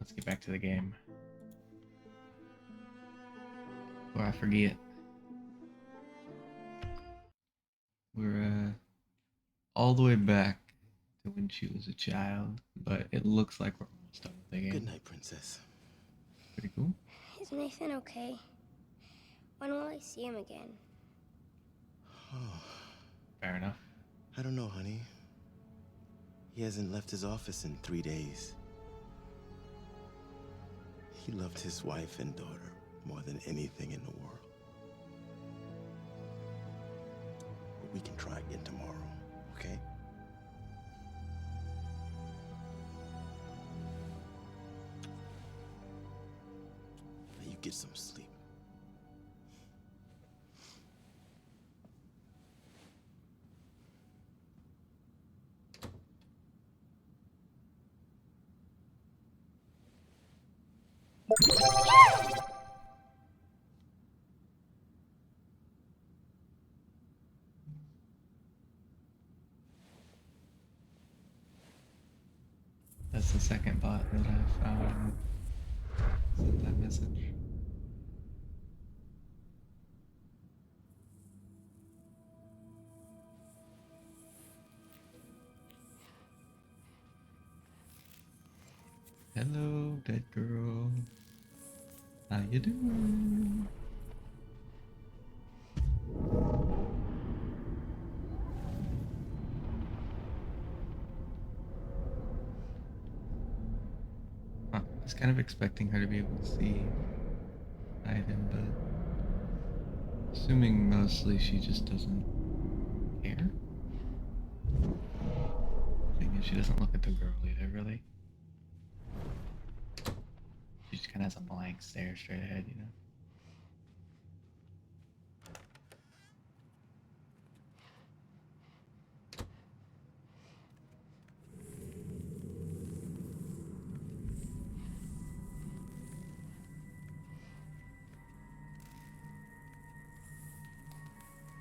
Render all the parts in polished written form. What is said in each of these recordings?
Let's get back to the game. Before I forget. We're all the way back to when she was a child, but it looks like we're almost done with the game. Good night, princess. Pretty cool. Is Nathan okay? When will I see him again? Oh, Fair enough. I don't know, honey. He hasn't left his office in 3 days. He loved his wife and daughter more than anything in the world. But we can try again tomorrow, okay? Now you get some sleep. That's the second bot that I found. Sent that message. Hello, dead girl. How you doing? Huh, I was kind of expecting her to be able to see item, but assuming mostly she just doesn't care. Thing is, she doesn't look at the girl either, really. She just kind of has a blank stare straight ahead, you know?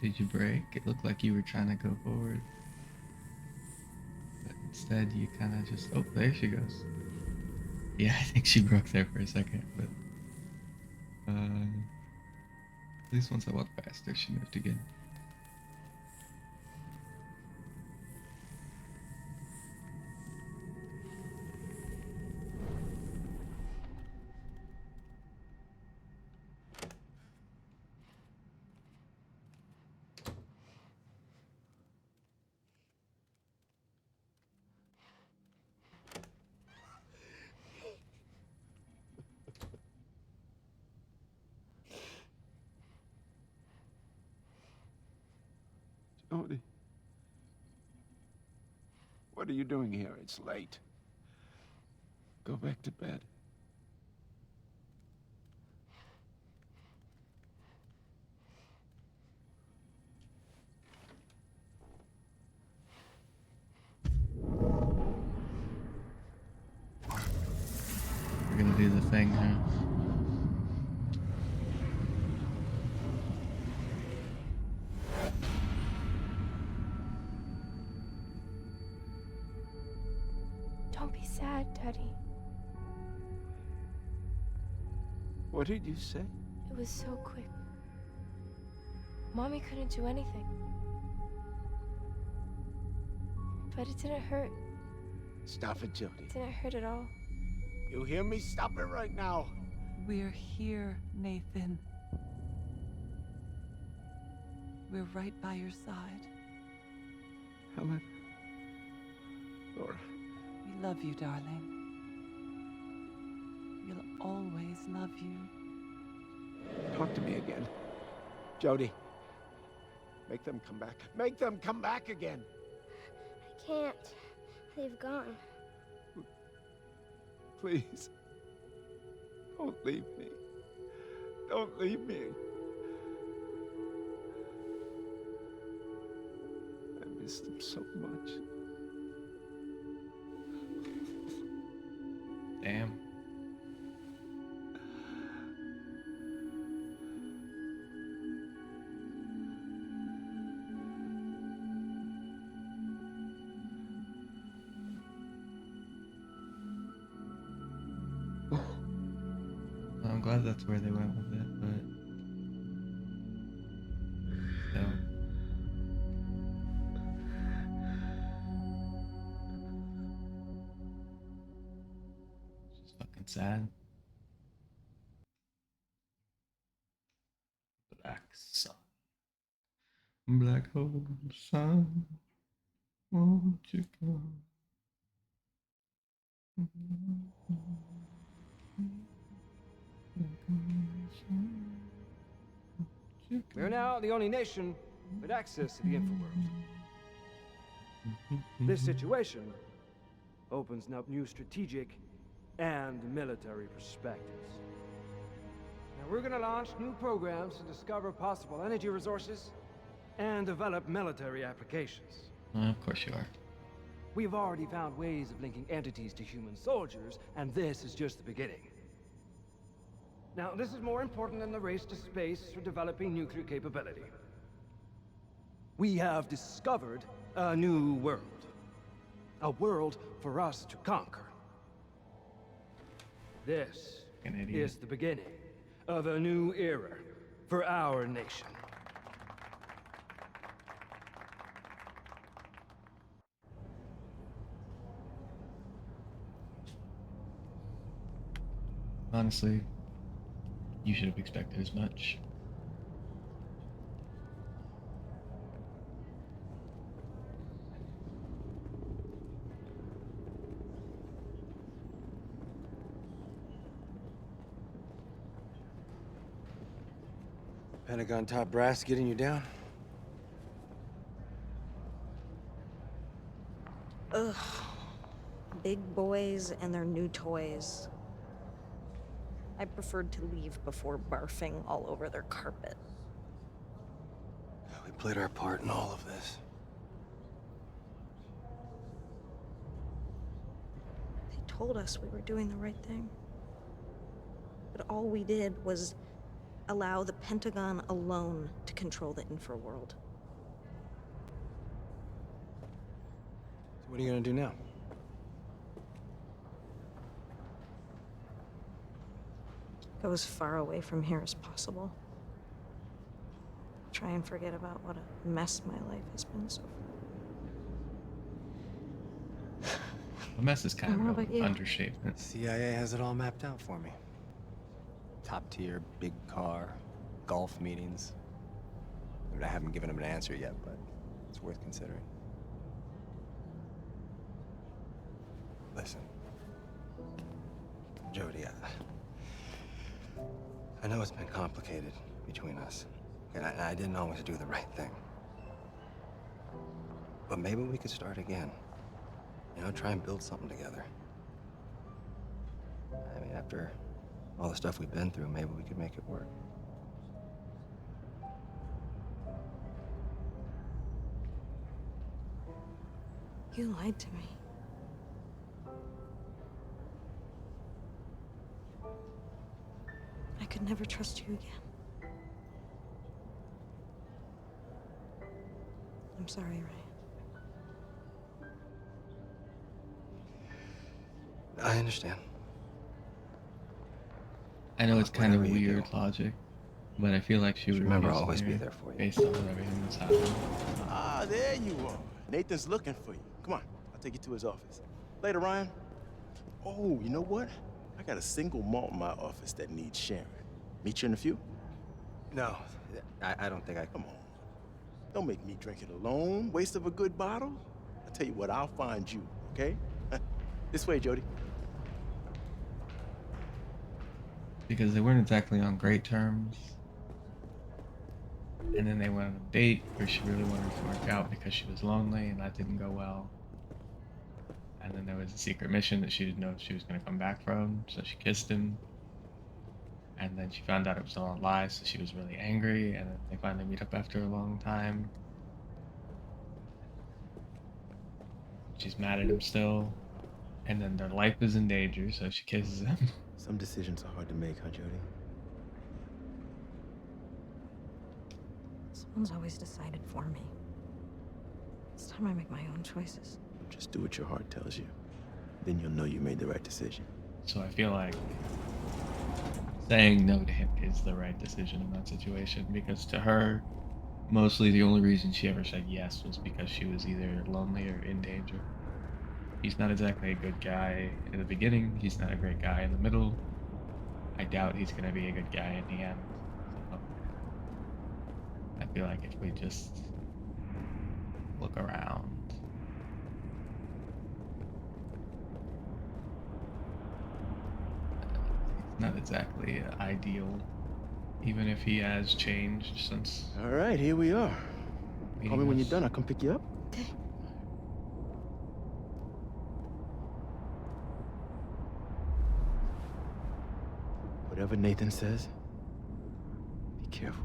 Did you break? It looked like you were trying to go forward. But instead, you kind of just... Oh, there she goes. Yeah, I think she broke there for a second, but... At least once I walked past her, she moved again. Jody. What are you doing here? It's late. Go back to bed. We're gonna do the thing, huh? Don't be sad, Daddy. What did you say? It was so quick. Mommy couldn't do anything. But it didn't hurt. Stop it, Jody. It didn't hurt at all. You hear me? Stop it right now. We're here, Nathan. We're right by your side. Helen. Laura. We love you, darling. We'll always love you. Talk to me again. Jody. Make them come back. Make them come back again. I can't. They've gone. Please. Don't leave me. Don't leave me. I miss them so much. Damn. glad that's where they went with it, but still. It's just fucking sad. Black sun. Black hole sun. Won't you come? We are now the only nation with access to the infraworld. This situation opens up new strategic and military perspectives. Now we're gonna launch new programs to discover possible energy resources and develop military applications. Of course you are. We've already found ways of linking entities to human soldiers, and this is just the beginning. Now, this is more important than the race to space for developing nuclear capability. We have discovered a new world. A world for us to conquer. This is the beginning of a new era for our nation. Honestly, you should have expected as much. Pentagon top brass getting you down? Ugh. Big boys and their new toys. I preferred to leave before barfing all over their carpet. We played our part in all of this. They told us we were doing the right thing. But all we did was allow the Pentagon alone to control the infraworld. So what are you gonna do now? Go as far away from here as possible. Try and forget about what a mess my life has been so far. The mess is kind How of about an you? understatement. CIA has it all mapped out for me. Top tier, big car, golf meetings. I haven't given him an answer yet, but it's worth considering. Listen, Jody, I know it's been complicated between us, and I didn't always do the right thing. But maybe we could start again. You know, try and build something together. I mean, after all the stuff we've been through, maybe we could make it work. You lied to me. I could never trust you again. I'm sorry, Ray. I understand. I know it's kind of Whatever you weird do. logic, but I feel like she would Remember, refuse I'll to always be hear there for you. based on everything that's happened. Ah, there you are. Nathan's looking for you. Come on, I'll take you to his office. Later, Ryan. Oh, you know what? I got a single malt in my office that needs sharing. Meet you in a few? No, I don't think I Come on. Don't make me drink it alone. Waste of a good bottle. I'll tell you what, I'll find you, okay? This way, Jody. Because they weren't exactly on great terms. And then they went on a date where she really wanted to work out because she was lonely, and that didn't go well. And then there was a secret mission that she didn't know if she was going to come back from, so she kissed him. And then she found out it was all a lie, so she was really angry, and then they finally meet up after a long time. She's mad at him still, and then their life is in danger, so she kisses him. Some decisions are hard to make, huh, Jody? Someone's always decided for me. It's time I make my own choices. Just do what your heart tells you. Then you'll know you made the right decision. So I feel like saying no to him is the right decision in that situation, because to her, mostly the only reason she ever said yes was because she was either lonely or in danger. He's not exactly a good guy in the beginning, he's not a great guy in the middle. I doubt he's going to be a good guy in the end. So I feel like if we just look around. It's not exactly ideal, even if he has changed since All right, here we are. meeting Call me when you're us. done. I'll come pick you up. Okay. Whatever Nathan says, be careful.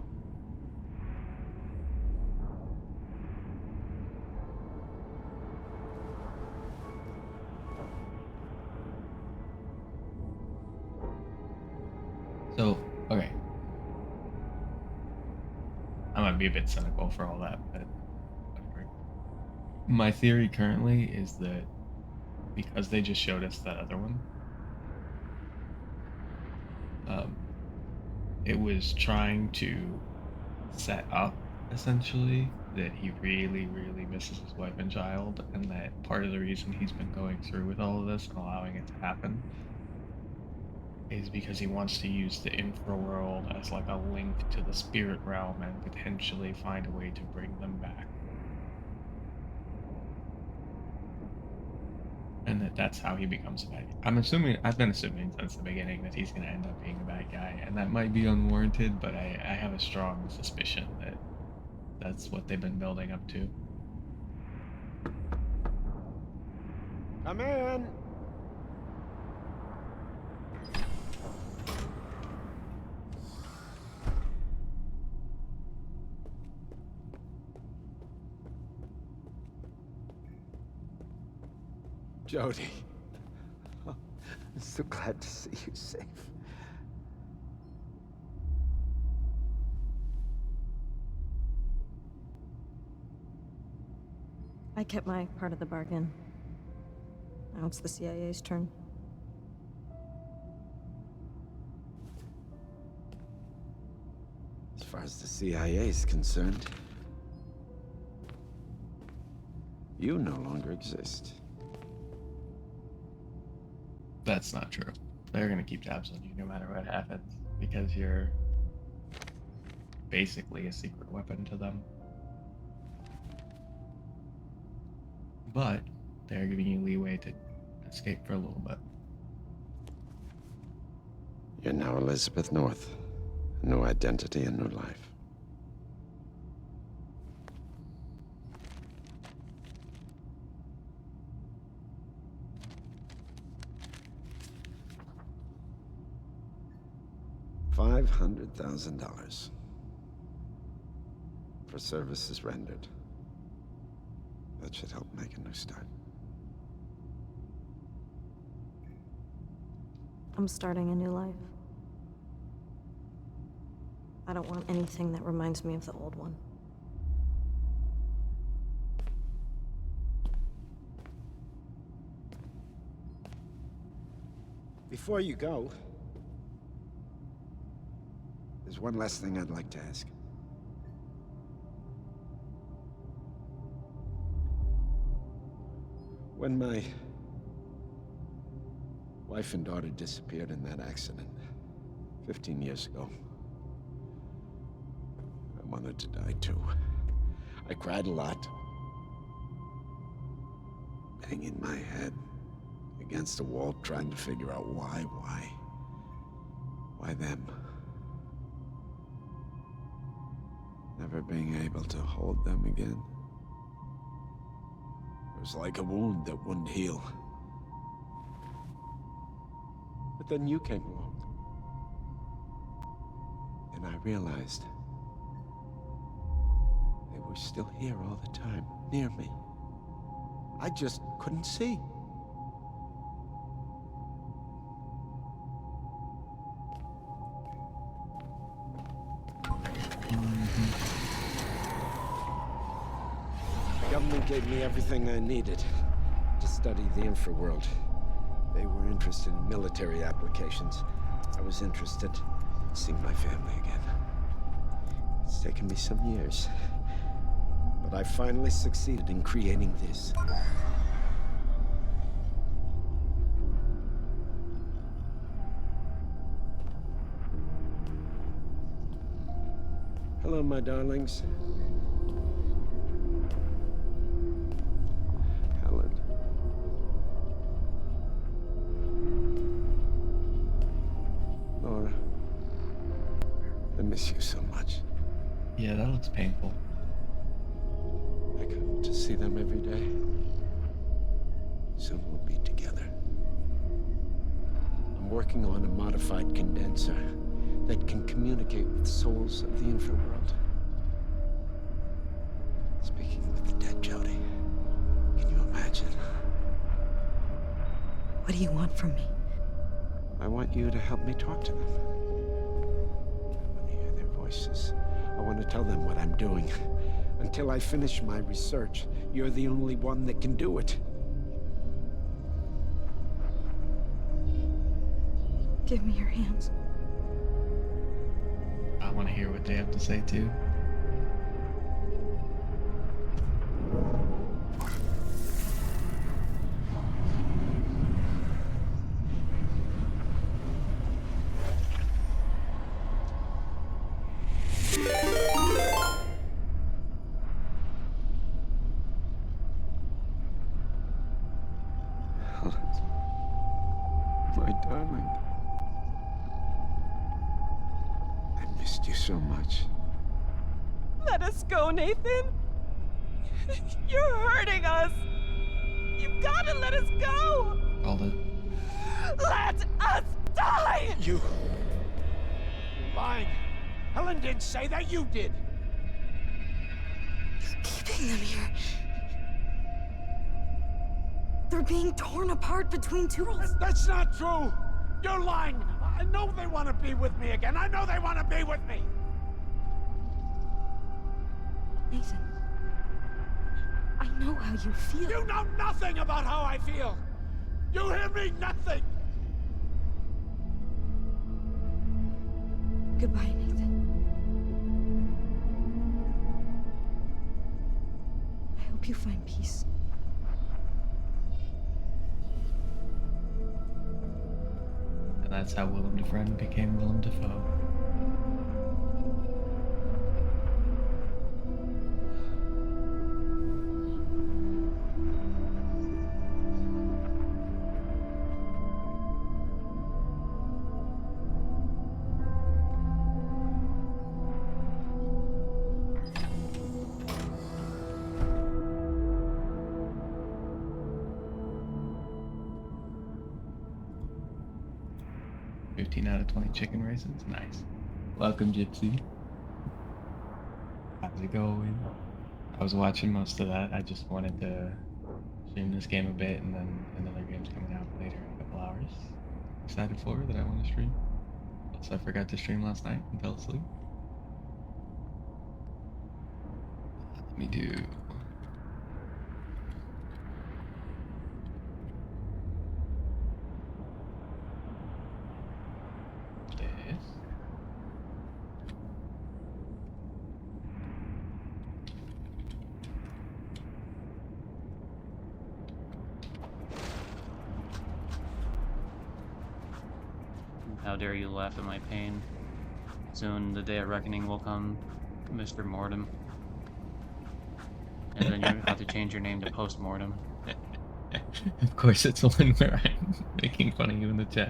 So, okay. I might be a bit cynical for all that, but whatever. My theory currently is that because they just showed us that other one, it was trying to set up essentially that he really, really misses his wife and child, and that part of the reason he's been going through with all of this and allowing it to happen is because he wants to use the infra world as like a link to the spirit realm and potentially find a way to bring them back. And that's how he becomes a bad guy. I've been assuming since the beginning that he's going to end up being a bad guy, and that might be unwarranted, but I have a strong suspicion that that's what they've been building up to. Come in. Jody. Oh, I'm so glad to see you safe. I kept my part of the bargain. Now it's the CIA's turn. As far as the CIA is concerned, you no longer exist. That's not true. They're going to keep tabs on you no matter what happens, because you're basically a secret weapon to them. But they're giving you leeway to escape for a little bit. You're now Elizabeth North. A new identity, a new life. $500,000 for services rendered. That should help make a new start. I'm starting a new life. I don't want anything that reminds me of the old one. Before you go, there's one last thing I'd like to ask. When my wife and daughter disappeared in that accident 15 years ago, I wanted to die too. I cried a lot, banging my head against the wall, trying to figure out why them? Never being able to hold them again. It was like a wound that wouldn't heal. But then you came along. And I realized they were still here all the time, near me. I just couldn't see. The government gave me everything I needed to study the infraworld. They were interested in military applications. I was interested in seeing my family again. It's taken me some years, but I finally succeeded in creating this. Hello, my darlings. Helen. Laura. I miss you so much. Yeah, that looks painful. I come to see them every day. Soon we'll be together. I'm working on a modified condenser that can communicate with souls of the infraworld. Speaking with the dead, Jody. Can you imagine? What do you want from me? I want you to help me talk to them. I want to hear their voices. I want to tell them what I'm doing. Until I finish my research, you're the only one that can do it. Give me your hands. I want to hear what they have to say too. Helen. My darling. I missed you so much. Let us go, Nathan. You're hurting us. You've got to let us go. Called it. Let us die. You're lying. Helen didn't say that, you did. You're keeping them here. They're being torn apart between two worlds. That's not true. You're lying. I know they want to be with me again. I know they want to be with me. Nathan, I know how you feel. You know nothing about how I feel. You hear me? Nothing. Goodbye, Nathan. I hope you find peace. And that's how Willem Dafoe became Willem Dafoe. Out of 20 chicken raisins. Nice. Welcome, Gypsy. How's it going? I was watching most of that. I just wanted to stream this game a bit, and then another game's coming out later in a couple hours. Excited for that I want to stream. Plus, I forgot to stream last night and fell asleep. Let me do. How dare you laugh at my pain? Soon the day of reckoning will come, Mr. Mortem. And then you have to change your name to Post-Mortem. Of course, it's the one where I'm making fun of you in the chat.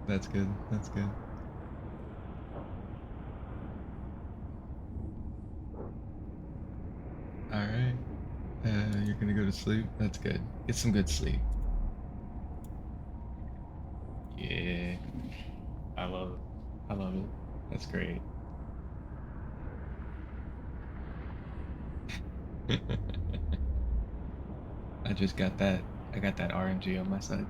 That's good. That's good. Alright. You're gonna go to sleep? That's good. Get some good sleep. Yeah. I love it. I love it. That's great. I just got that. I got that RNG on my side.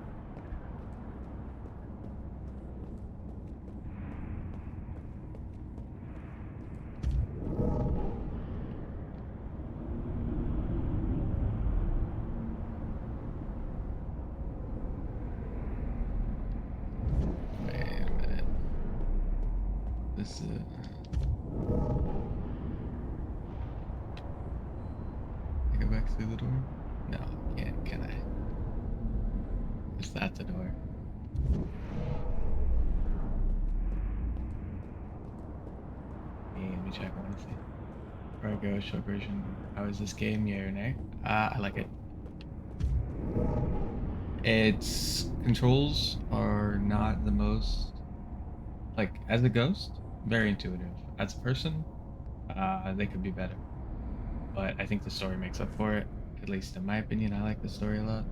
is it? Can I go back through the door? No, I can't, can I? Is that the door? Let me check, I want to see. Before I go, short version. How is this game? Yay or nay? I like it. Its controls are not the most, like, as a ghost, very intuitive. As a person, they could be better. But I think the story makes up for it. At least in my opinion, I like the story a lot.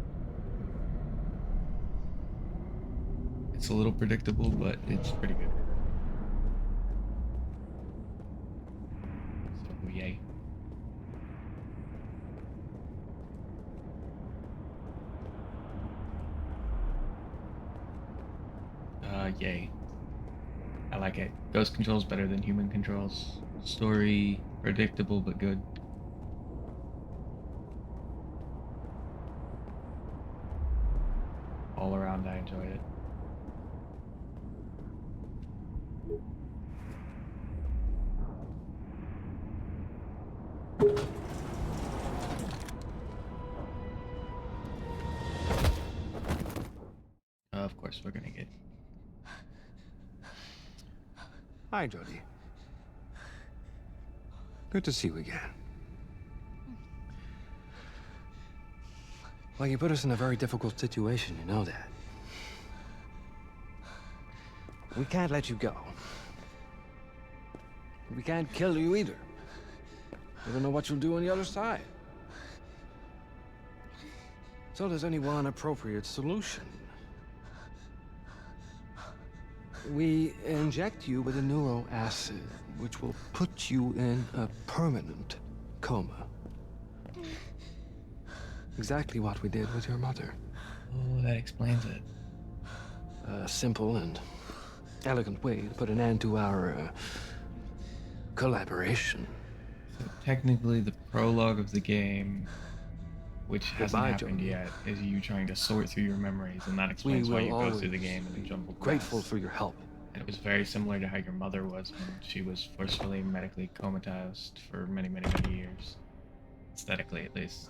It's a little predictable, but it's pretty good. So, yay. Yay. I like it. Ghost controls better than human controls. Story, predictable but good. All around, I enjoyed it. Of course, we're gonna get. Hi, Jody. Good to see you again. Well, you put us in a very difficult situation, you know that. We can't let you go. We can't kill you either. We don't know what you'll do on the other side. So there's only one appropriate solution. We inject you with a neuro acid, which will put you in a permanent coma. Exactly what we did with your mother. Oh, that explains it. A simple and elegant way to put an end to our collaboration. So technically, the prologue of the game, which hasn't Goodbye, happened Jody. yet, is you trying to sort through your memories, and that We explains why will you go always through the game in a jumbled grateful mess. for your help. And it was very similar to how your mother was when she was forcefully medically comatized for many, many, many years. Aesthetically, at least.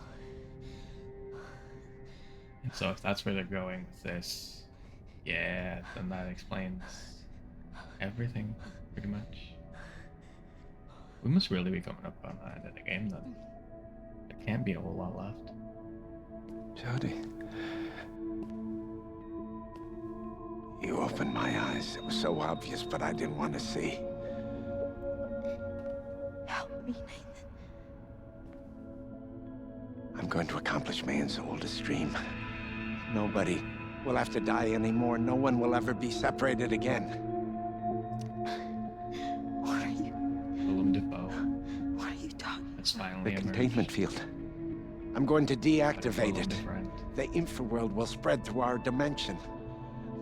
And so if that's where they're going with this, yeah, then that explains everything, pretty much. We must really be coming up on the end of the game, then. There can't be a whole lot left. Jody. You opened my eyes. It was so obvious, but I didn't want to see. Help me, Nathan. I'm going to accomplish man's oldest dream. Nobody will have to die anymore. No one will ever be separated again. What are you? Willem Dafoe What are you talking? has The finally emerged. containment field. I'm going to deactivate Willem it. Dafoe. The infraworld will spread through our dimension.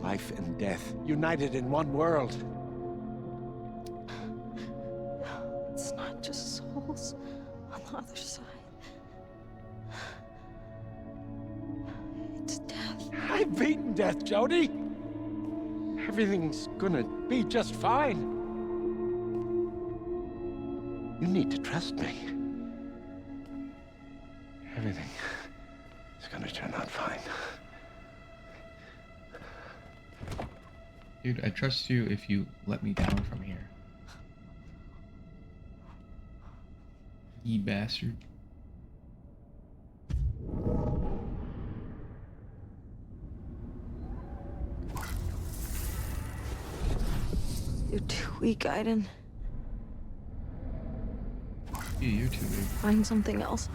Life and death, united in one world. It's not just souls on the other side. It's death. I've beaten death, Jody. Everything's gonna be just fine. You need to trust me. Everything is gonna turn out fine. Dude, I trust you if you let me down from here. Ye bastard. You're too weak, Aiden. Yeah, you're too big. Find something else.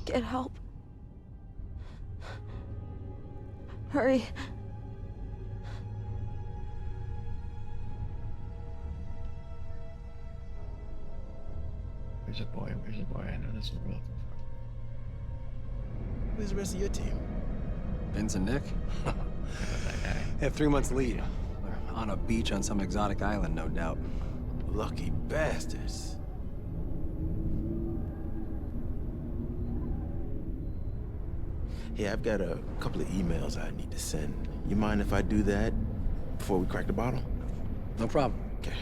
Get help. Hurry. Where's a boy? Where's a boy? I know that's what we're looking for. Who's the rest of your team? Vince and Nick? What about that guy? They have 3 months lead. They're on a beach on some exotic island, no doubt. Lucky bastards. Yeah, I've got a couple of emails I need to send. You mind if I do that before we crack the bottle? No problem. Okay.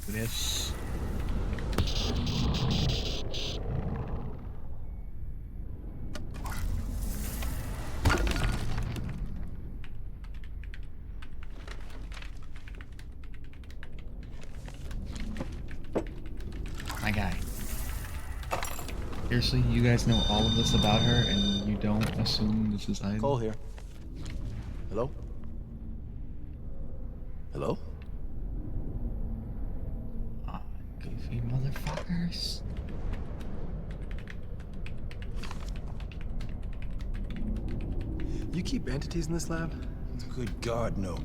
This. My guy. Seriously, you guys know all of this about her and you don't assume this is Iden? Cole here. Hello? Hello? Goofy motherfuckers. You keep entities in this lab? Good God, no.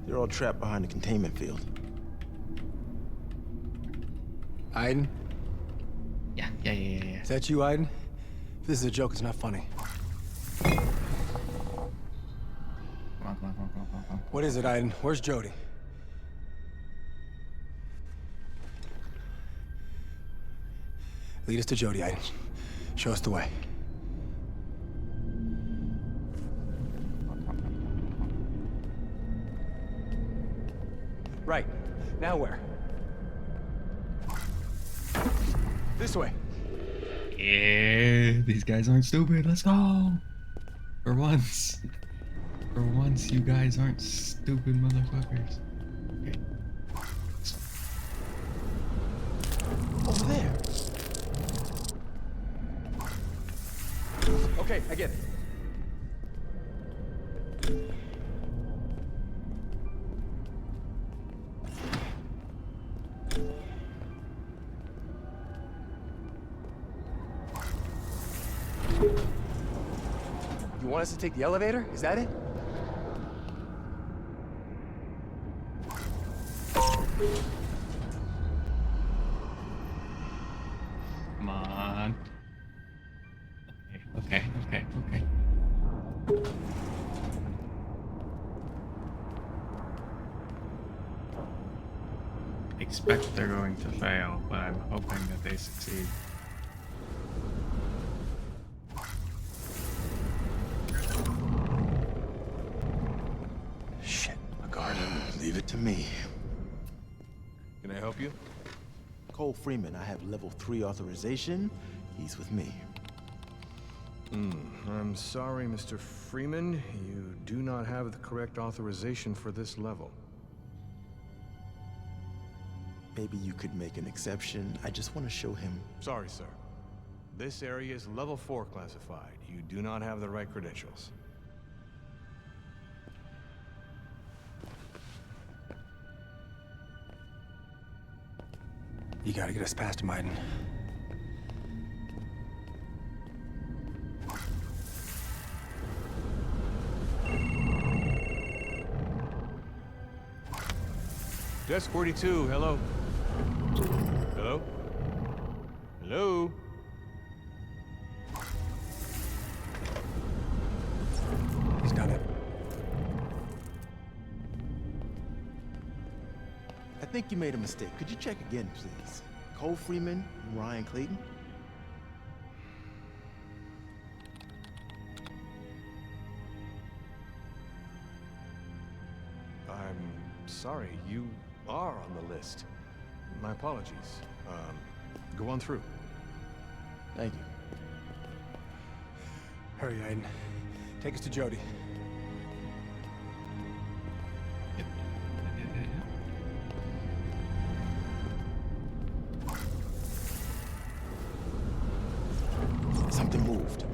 They're all trapped behind the containment field. Iden? Yeah. Is that you, Iden? If this is a joke, it's not funny. Come on. What is it, Iden? Where's Jody? Lead us to Jody, Iden. Show us the way. Right. Now where? This way. Yeah, these guys aren't stupid. Let's go. For once. For once, you guys aren't stupid motherfuckers. Okay. Over there. Okay, I get it. You want us to take the elevator? Is that it? Come on. Okay. Expect they're going to fail, but I'm hoping that they succeed. Shit, a guard. Leave it to me. Can I help you? Cole Freeman, I have level 3 authorization. He's with me. I'm sorry, Mr. Freeman. You do not have the correct authorization for this level. Maybe you could make an exception. I just want to show him. Sorry, sir. This area is level 4 classified. You do not have the right credentials. You gotta get us past him, Iden. Desk 42, hello. Hello? Hello? He's done it. I think you made a mistake. Could you check again, please? Cole Freeman and Ryan Clayton? I'm sorry, you are on the list. My apologies. Go on through. Thank you. Hurry, Iden. Take us to Jody. Something moved.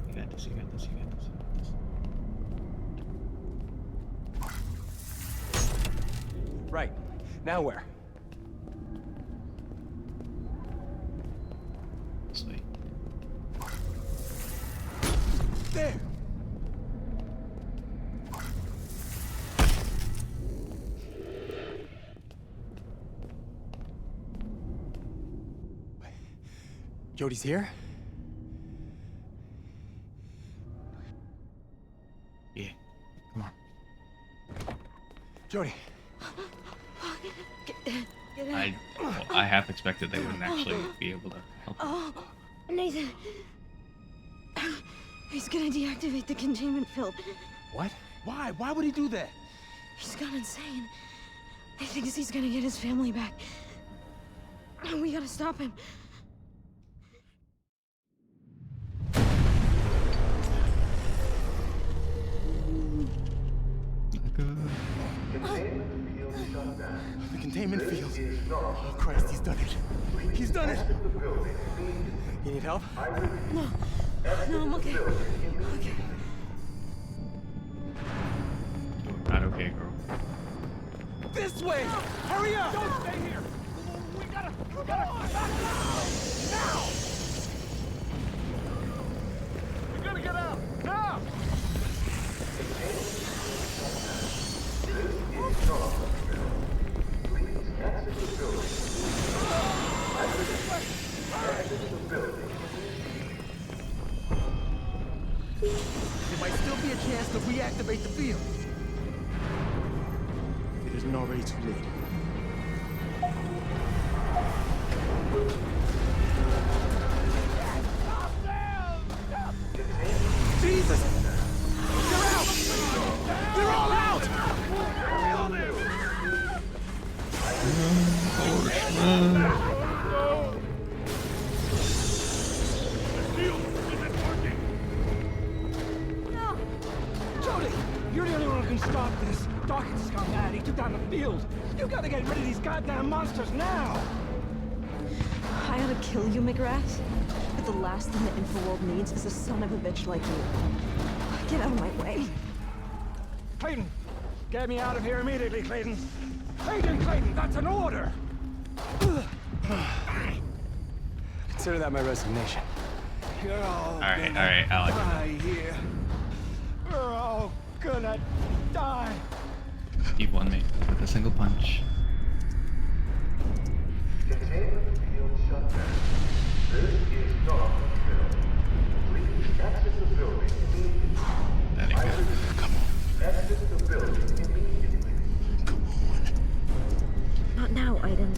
You got this. Right. Now where? This way. There! Jody's here? Jody. Get out. I half expected they wouldn't actually be able to help. Oh, Nathan. He's gonna deactivate the containment field. What? Why? Why would he do that? He's gone insane. He thinks he's gonna get his family back. We gotta stop him. The containment field. Oh, Christ, he's done it. He's done it. You need help? No, I'm okay. Okay. You're not okay, girl. This way! Hurry up! Don't stay here! We gotta back now! We gotta get out! Now! There might still be a chance to reactivate the field. If it isn't already too late. Jesus! They're out! They're all out! Jody, you're the only one who can stop this. Dawkins got mad. He took down the field. You gotta get rid of these goddamn monsters now. I ought to kill you, McGrath. But the last thing the Infoworld needs is a son of a bitch like you. Get out of my way. Clayton, get me out of here immediately, Clayton. Clayton, that's an order. Consider that my resignation. You're all Alright, Alec. die here. We're all gonna die. You've won me with a single punch. Containment field shut down. This is not a drill. Please exit the building immediately. That ain't good. Come on. Exit the building immediately. Come on. Not now, Aiden.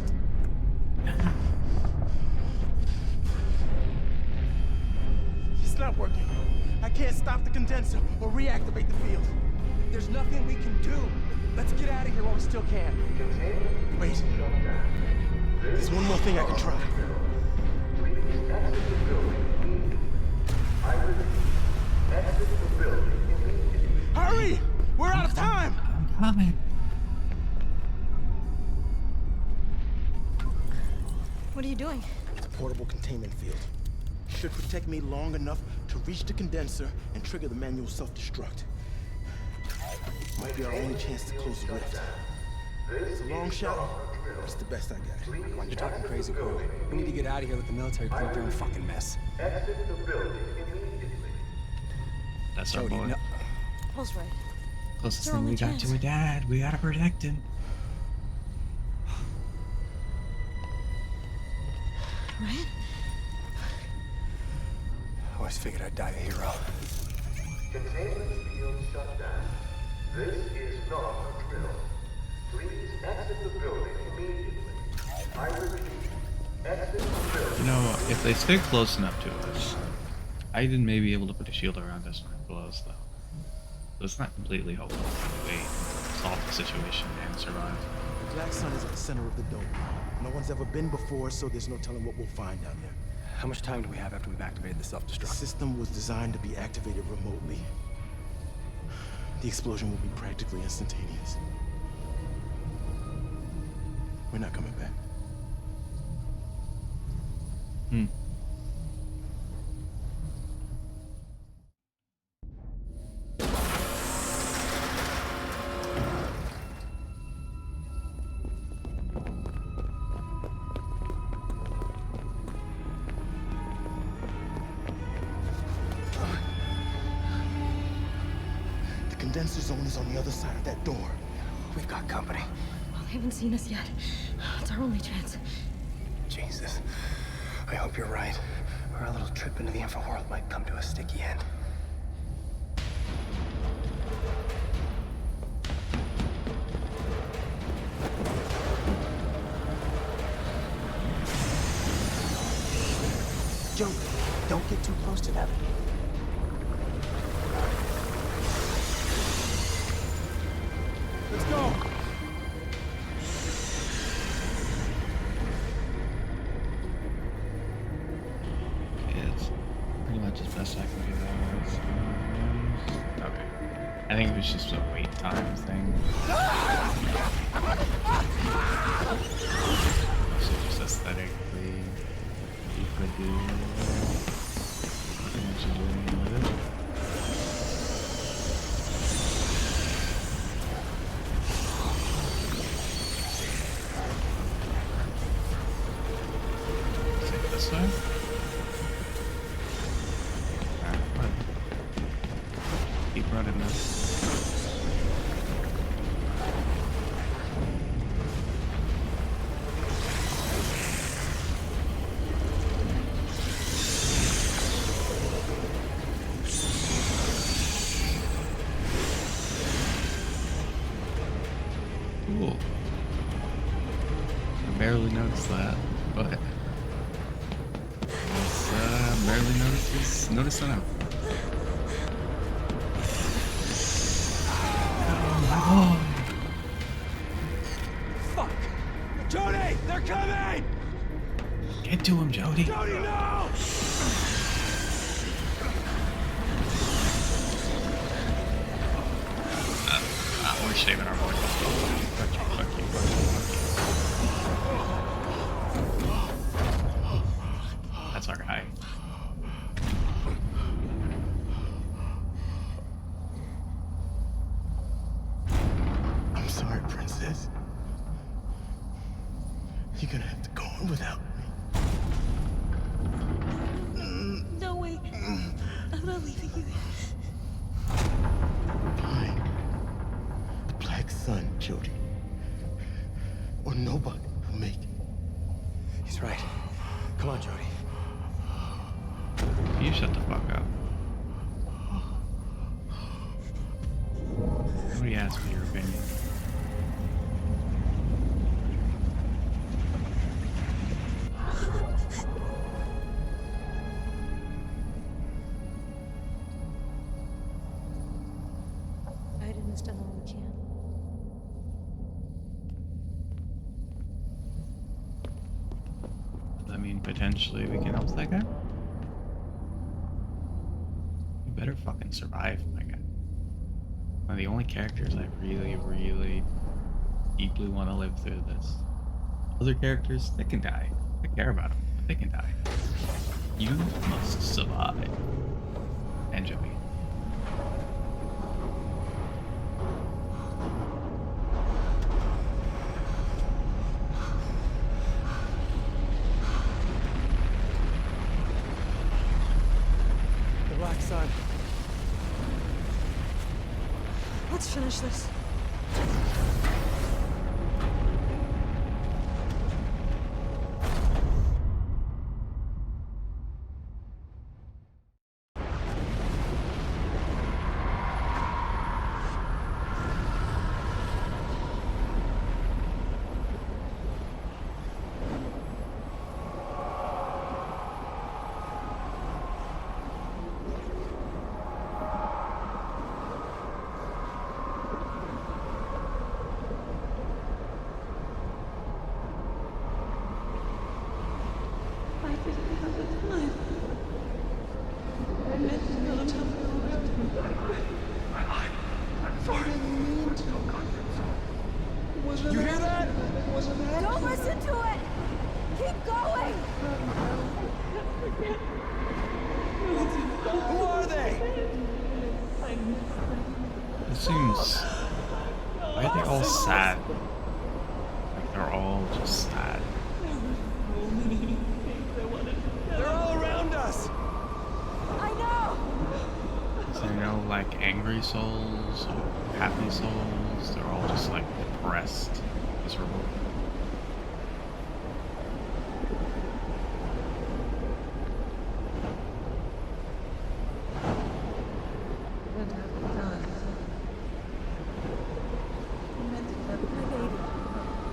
It's not working. I can't stop the condenser or reactivate the field. There's nothing we can do. Let's get out of here while we still can. Wait. There's one more thing I can try. Please exit the building immediately. I repeat, exit the building immediately. Hurry! We're out of time! I'm coming. What are you doing? It's a portable containment field. Should protect me long enough to reach the condenser and trigger the manual self-destruct. Might be our only chance to close the rift. It's a long shot, but it's the best I got. Come on, you're talking crazy, Cole. We need to get out of here. Let the military clean up their own fucking mess. Exit the building immediately. That's our Jody, boy. no. Paul's right. Closest It's our thing we only got chance. to a dad. We gotta protect him. Right? I always figured I'd die a hero. Containment field shut down. This is not a drill. Please exit the building immediately. I repeat, exit the building. You know, if they stay close enough to us, Aiden may be able to put a shield around us when it blows, though. So it's not completely hopeless that we solve the situation and survive. The Black Sun is at the center of the dome. No one's ever been before, so there's no telling what we'll find down there. How much time do we have after we've activated the The self-destruct? system was designed to be activated remotely. The explosion will be practically instantaneous. We're not coming back. Hmm. The condenser zone is on the other side of that door. We've got company. Well, they haven't seen us yet. It's our only chance. Jesus. I hope you're right. Or our little trip into the Infoworld might come to a sticky end. junk. Don't get too close to that. Let's go! It's pretty much as best I can do that. Okay. I think it was just a wait time thing. So just aesthetically, you could do nothing much to do anything with it. This way? Alright, keep running this. Cool. I barely noticed that, but barely noticed that out. Oh, Fuck! Jody! They're coming! get to him, Jody. Jody, no! We're saving our boy. Fuck you, fuck you, fuck you, fuck you. That's our guy. I'm sorry, Princess. You're gonna have to go on without me. No, wait. I'm not leaving you. Fine. The Black Sun, Jody. Or nobody will make it. He's right. Come on, Jody. You shut the fuck up. Nobody asked for your opinion. Aiden's done all we can. I mean, potentially we can help that guy. You better fucking survive, my guy. One of the only characters I really, really deeply want to live through this. Other characters, they can die. I care about them, but they can die. You must survive. And Joey. The Black Sun. Let's finish this. You hear that? Don't listen to it! Keep going! Who are they? It seems... Why are they all sad? Like they're all just sad. They're all around us. I know! Is there no like angry souls or happy souls? They're all just like depressed, miserable.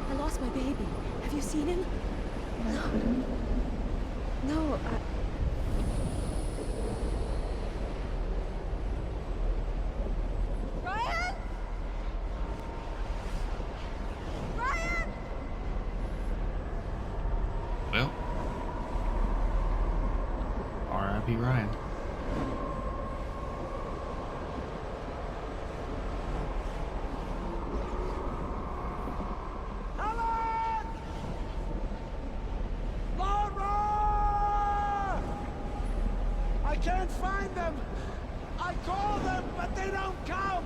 I lost my baby. Have you seen him? No. No, Pete Ryan. I can't find them! I call them, but they don't come!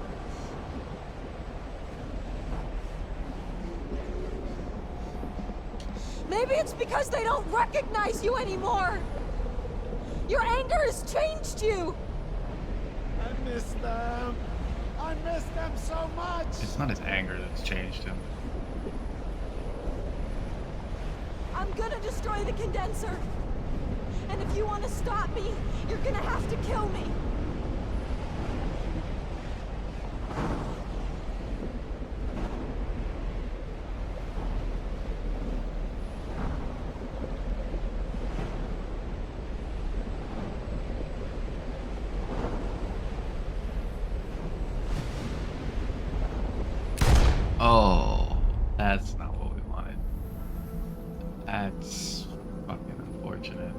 Maybe it's because they don't recognize you anymore! Your anger has changed you! I miss them! I miss them so much! It's not his anger that's changed him. I'm gonna destroy the condenser! And if you want to stop me, you're gonna have to kill me! Oh, that's not what we wanted. That's fucking unfortunate.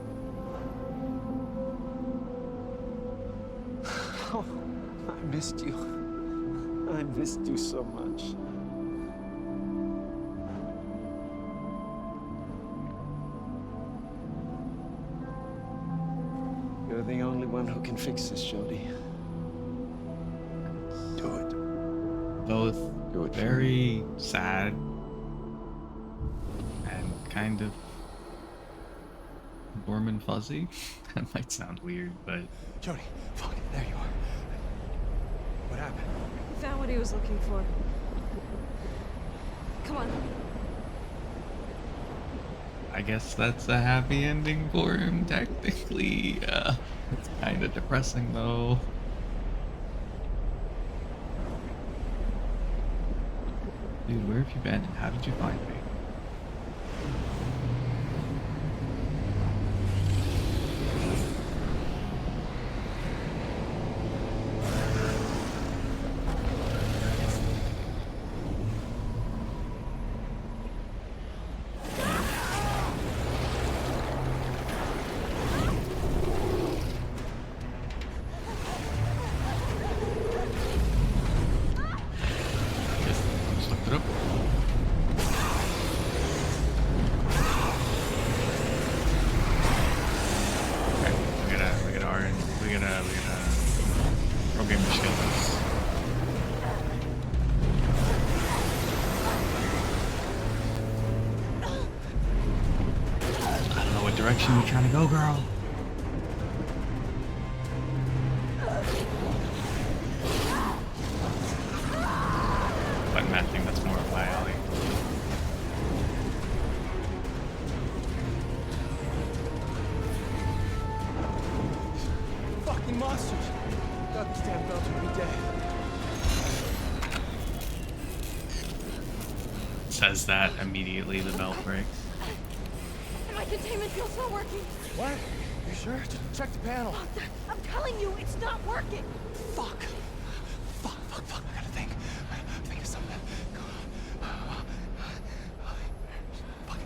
Oh, I missed you. I missed you so much. You're the only one who can fix this, Jody. Do it. Both Do it. very sad and kind of warm and fuzzy. That might sound weird, but Jody, fuck, there you are. What happened? He found what he was looking for. Come on. I guess that's a happy ending for him, technically. It's kind of depressing, though. Dude, where have you been? How did you find me? Just looked it up. Okay, we gotta program your skills. I don't know what direction you're trying to go, girl. Button mashing, that's more of my alley. Fucking monsters! Thought these damn belts would be dead. Says that immediately the belt breaks. My containment field's not working! What? You sure? Just check the panel. I'm telling you, it's not working! Fuck. Fuck. I gotta think. Think of something. Fuck.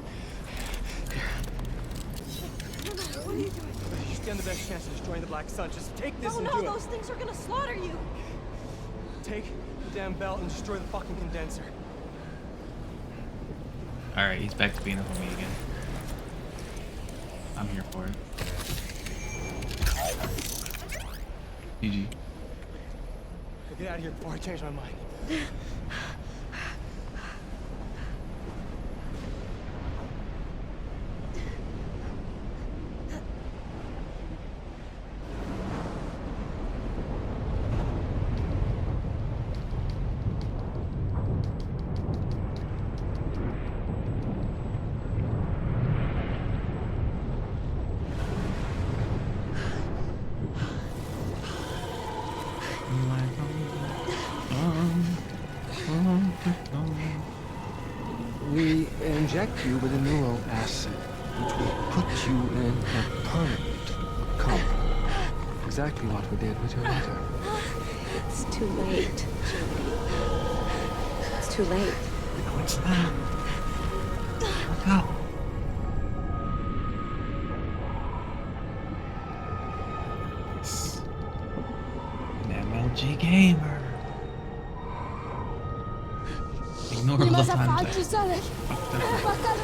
What are you doing? You stand the best chance of destroying the Black Sun. Just take this Oh and no, do those things are gonna slaughter you! Take the damn belt and destroy the fucking condenser. Alright, he's back to being a homie again. I'm here for it. GG. Get out of here before I change my mind. We inject you with a neural acid, which will put you in a permanent coma. Exactly what we did with your mother. It's too late. It's too late. No, it's not. Look up. OG gamer. Ignore all the times I fucked up.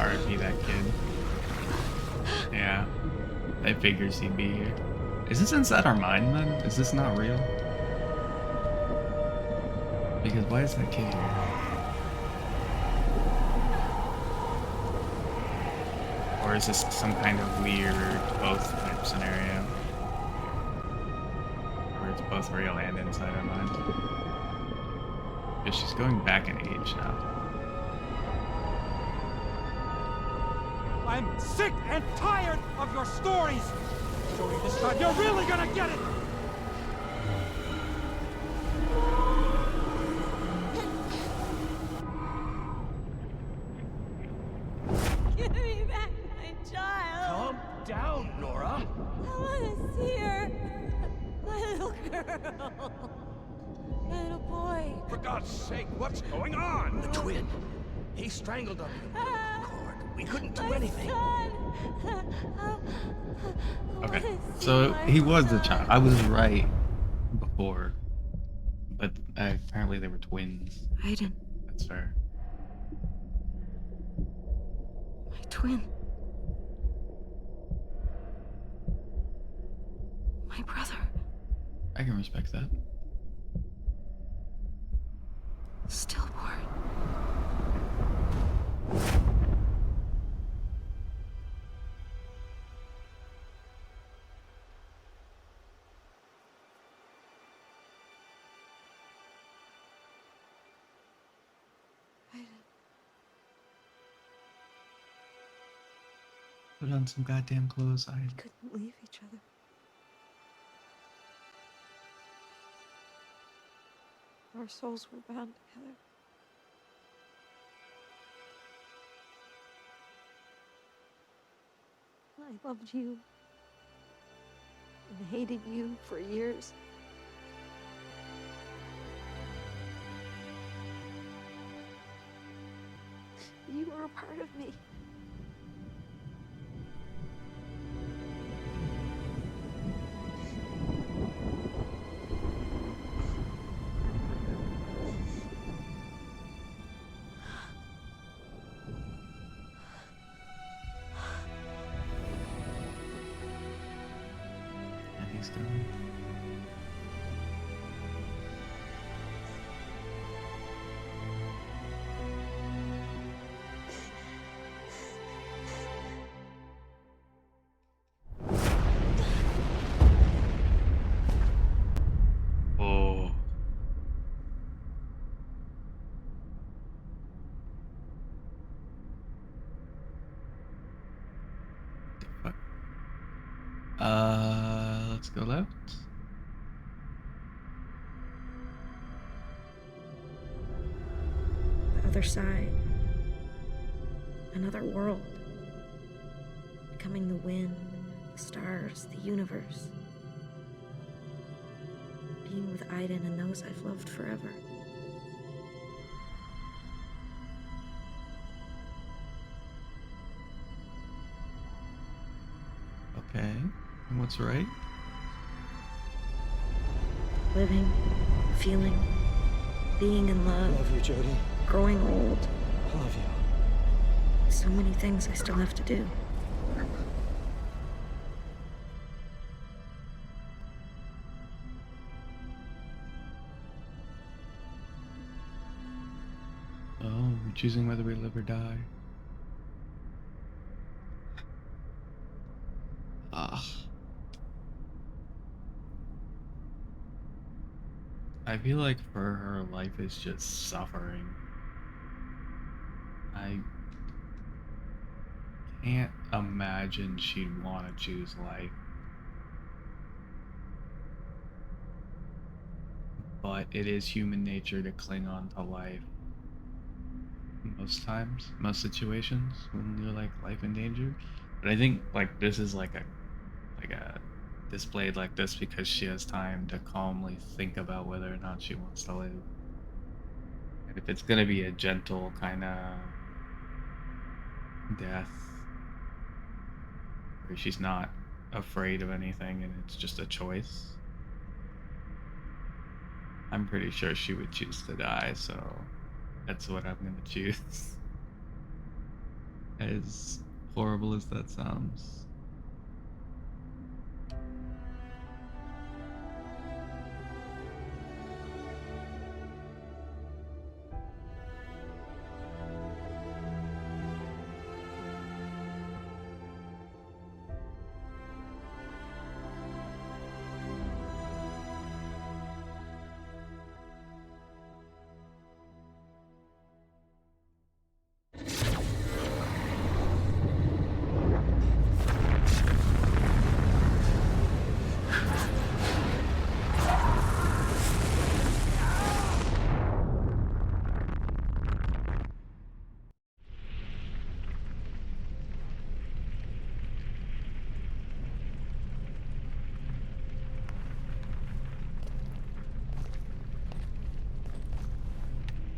RIP that kid. Yeah. I figures he'd be here. Is this inside our mind then? Is this not real? Because why is that kid here? Or is this some kind of weird both type scenario? Where it's both real and inside our mind? Because she's going back in age now. I'm sick and tired of your stories! Jody, this time you're really gonna get it! Give me back my child. Calm down, Nora. I want to see her. My little girl. My little boy. For God's sake, what's going on? The twin. He strangled her. We couldn't do anything. Okay, so he was the child. I was right before, but apparently they were twins. Aiden, That's fair. my twin. My brother. I can respect that. Stillborn. Put on some goddamn clothes. I Couldn't leave each other. Our souls were bound together. I loved you and hated you for years. You were a part of me. and he's gone. Oh. Fuck. Let's go left. The other side. Another world. Becoming the wind, the stars, the universe. Being with Aiden and those I've loved forever. Okay. And what's right? Living, feeling, being in love. Love you, Jody. Growing old. Love you. So many things I still have to do. Oh, we're choosing whether we live or die. Ugh. I feel like for her, life is just suffering. I can't imagine she'd want to choose life. But it is human nature to cling on to life. Most times, most situations, when you're like life in danger. But I think like this is like a displayed like this because she has time to calmly think about whether or not she wants to live. And if it's gonna be a gentle kind of death, where she's not afraid of anything and it's just a choice. I'm pretty sure she would choose to die, so that's what I'm gonna choose. As horrible as that sounds.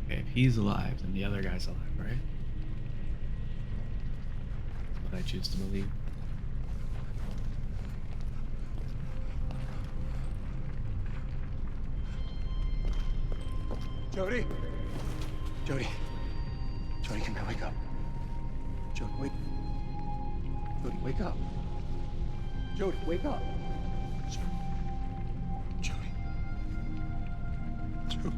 Okay, if he's alive, then the other guy's alive, right? That's what I choose to believe. Jody? Jody. Jody, come here, wake up. Jody, wake. Jody, wake up. Jody, wake up. Jody. Jody. Jody.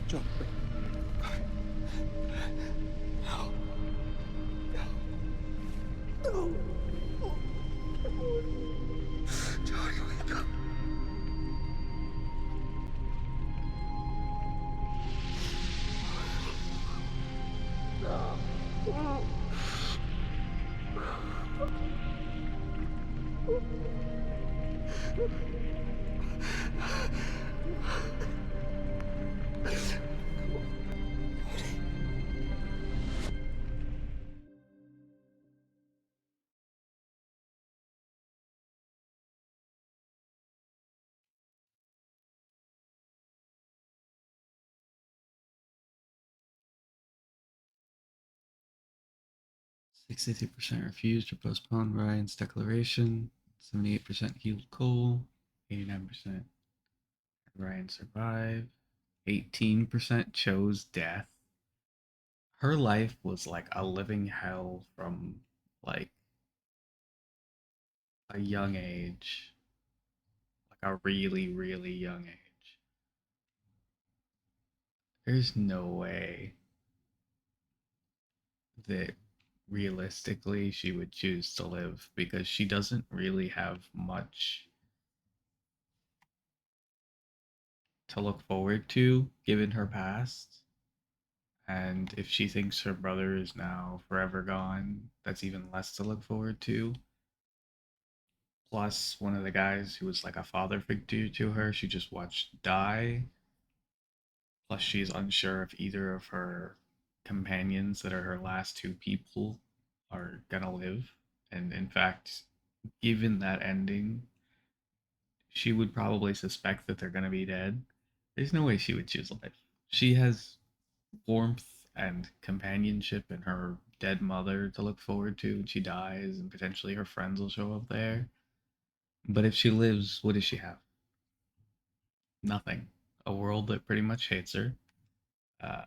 Jody. No. No. Jody, wake up. Sixty-two percent refused or postponed Ryan's declaration. 78% healed Cole. 89% Ryan survived. 18% chose death. Her life was like a living hell from like a young age. Like a really, really young age. There's no way that realistically she would choose to live because she doesn't really have much to look forward to given her past. And if she thinks her brother is now forever gone, that's even less to look forward to. Plus, one of the guys who was like a father figure to her, she just watched die. Plus, she's unsure if either of her companions that are her last two people are gonna live. And in fact, given that ending, she would probably suspect that they're gonna be dead. There's no way she would choose life. She has warmth and companionship in her dead mother to look forward to when she dies, and potentially her friends will show up there. But if she lives, what does she have? Nothing. A world that pretty much hates her. Uh,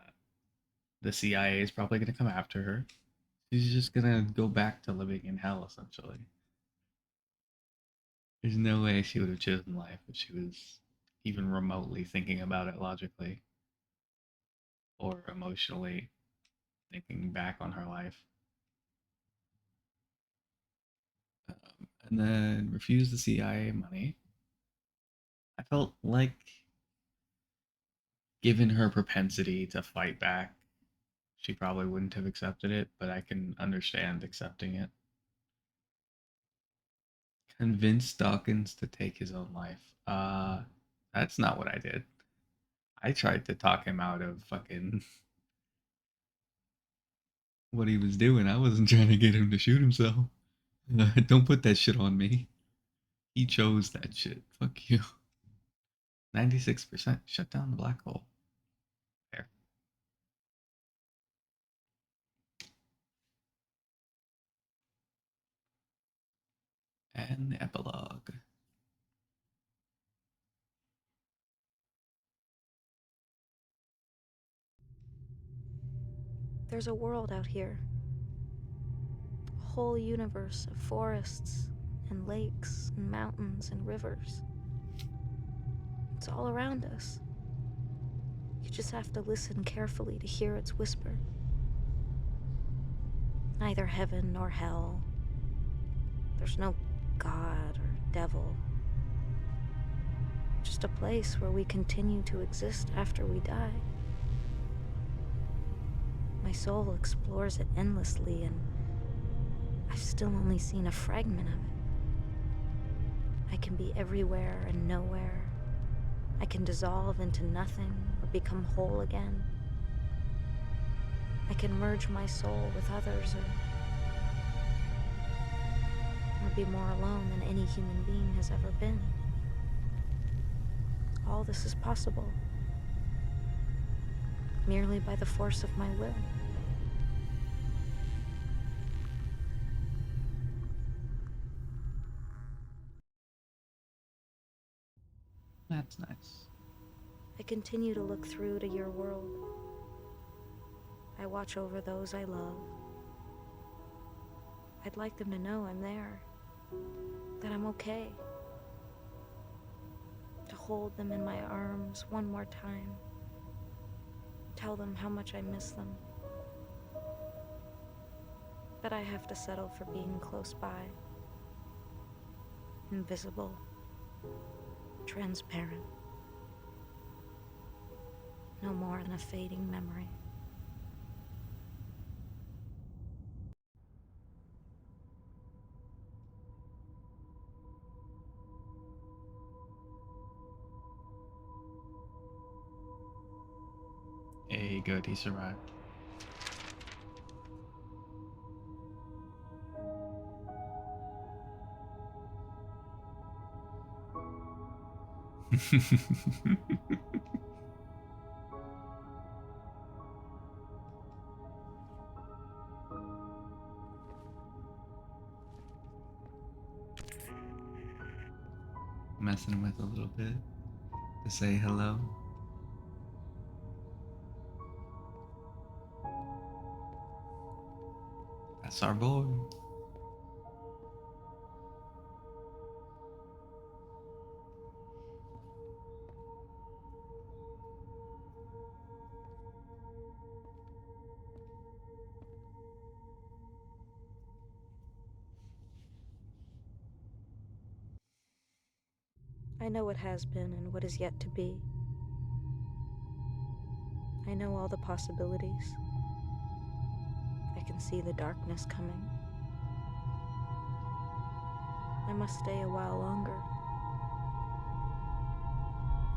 the CIA is probably going to come after her. She's just going to go back to living in hell, essentially. There's no way she would have chosen life if she was even remotely thinking about it logically or emotionally thinking back on her life. And then refuse the CIA money. I felt like, given her propensity to fight back, she probably wouldn't have accepted it, but I can understand accepting it. Convince Dawkins to take his own life. That's not what I did. I tried to talk him out of fucking what he was doing. I wasn't trying to get him to shoot himself. Don't put that shit on me. He chose that shit. Fuck you. 96% shut down the black hole. There. And the epilogue. There's a world out here. A whole universe of forests and lakes and mountains and rivers. It's all around us. You just have to listen carefully to hear its whisper. Neither heaven nor hell. There's no God or devil. Just a place where we continue to exist after we die. My soul explores it endlessly, and I've still only seen a fragment of it. I can be everywhere and nowhere. I can dissolve into nothing or become whole again. I can merge my soul with others, or be more alone than any human being has ever been. All this is possible merely by the force of my will. That's nice. I continue to look through to your world. I watch over those I love. I'd like them to know I'm there, that I'm okay. To hold them in my arms one more time. Tell them how much I miss them. But I have to settle for being close by. Invisible. Transparent. No more than a fading memory. Hey, good, he survived. Messing with a little bit to say hello. That's our boy. I know what has been and what is yet to be. I know all the possibilities. I can see the darkness coming. I must stay a while longer.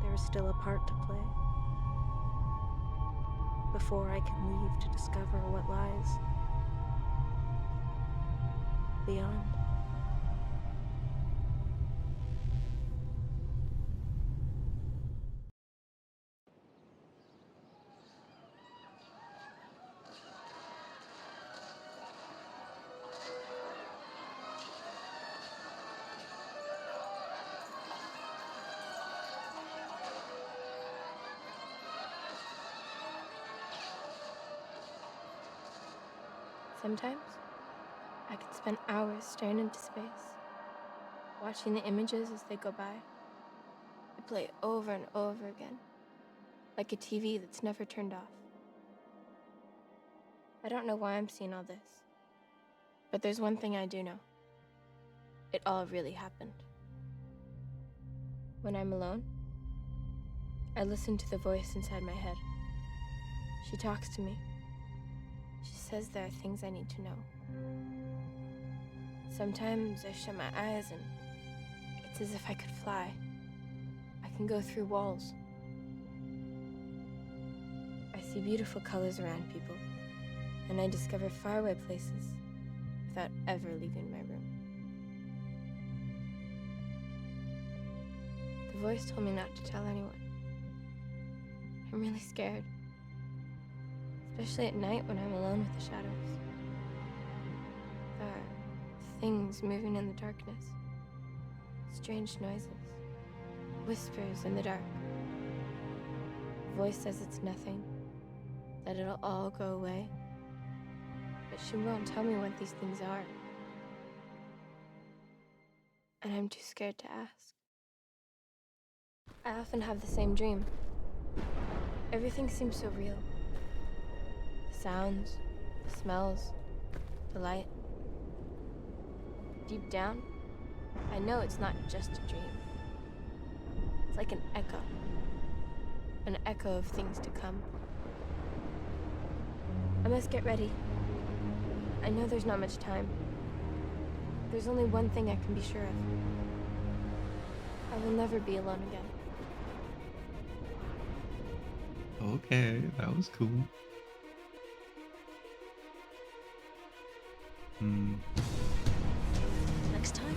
There is still a part to play. Before I can leave to discover what lies beyond. Sometimes, I could spend hours staring into space, watching the images as they go by. They play over and over again, like a TV that's never turned off. I don't know why I'm seeing all this, but there's one thing I do know. It all really happened. When I'm alone, I listen to the voice inside my head. She talks to me. She says there are things I need to know. Sometimes I shut my eyes and it's as if I could fly. I can go through walls. I see beautiful colors around people, and I discover faraway places without ever leaving my room. The voice told me not to tell anyone. I'm really scared. Especially at night when I'm alone with the shadows. There are things moving in the darkness. Strange noises. Whispers in the dark. A voice says it's nothing, that it'll all go away. But she won't tell me what these things are. And I'm too scared to ask. I often have the same dream. Everything seems so real. The sounds, the smells, the light. Deep down, I know it's not just a dream. It's like an echo of things to come. I must get ready. I know there's not much time. There's only one thing I can be sure of. I will never be alone again. Okay, that was cool. Next time,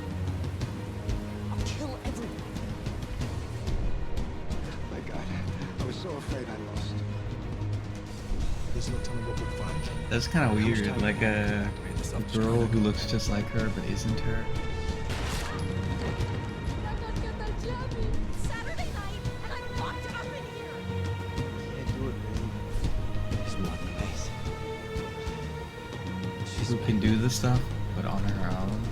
I'll kill everyone. My God, I was so afraid I lost. There's no telling what we'll find. That's kind of weird. Like a girl who looks just like her but isn't her. Saturday night, and I locked it up in here. Can't do it, man. It's not nice. Who can do the stuff but on her own.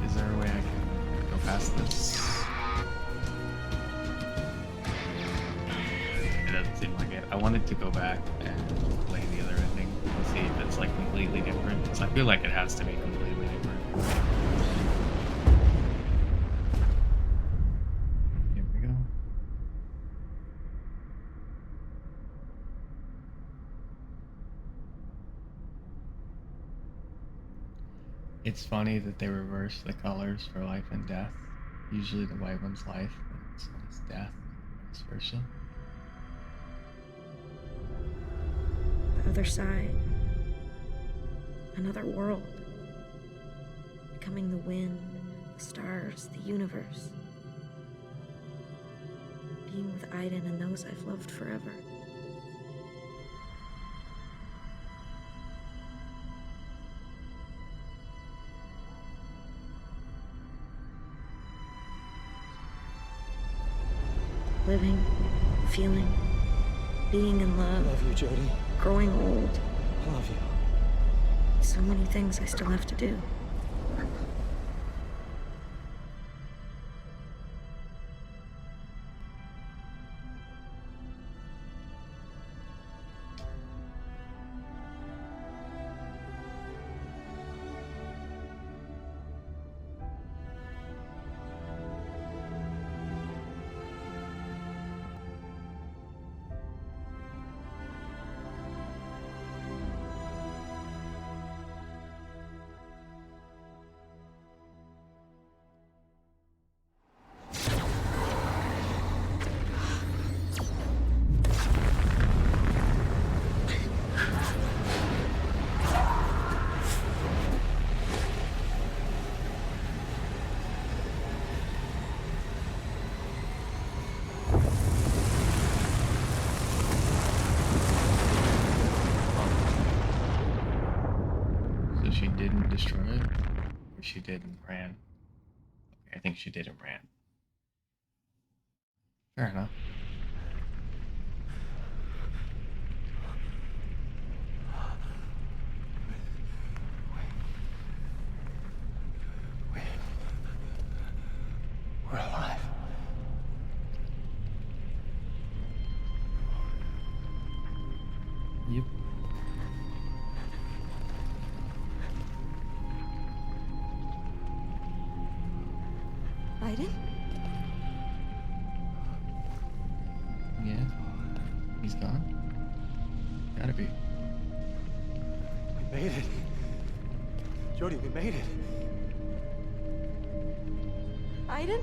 Is there a way I can go past this? It doesn't seem like it. I wanted to go back and play the other ending and see if it's like completely different. Because I feel like it has to be completely different. Here we go. It's funny that they reverse the colors for life and death. Usually the white one's life, and this one's death, vice versa. The other side. Another world. Becoming the wind, the stars, the universe. Being with Aiden and those I've loved forever. Living, feeling, being in love. I love you, Jody. Growing old. I love you. So many things I still have to do. She didn't destroy it, or she did and ran. Okay, I think she did and ran. Fair enough. We're alive. Yep. Aiden? Yeah. He's gone? Gotta be. We made it. Jody, we made it. Aiden?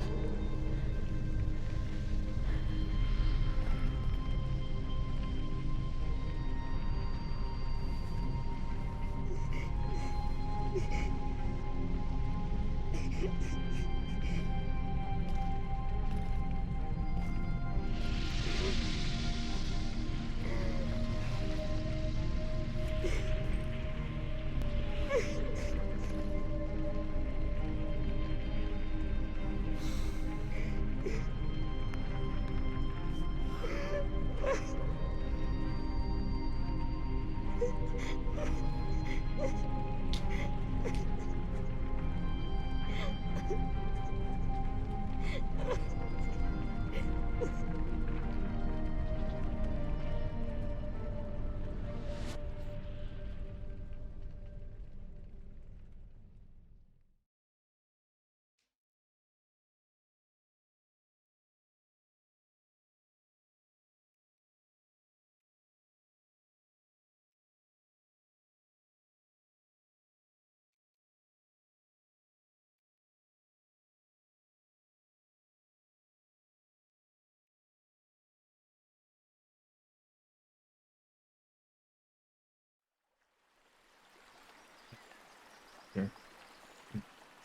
Sure.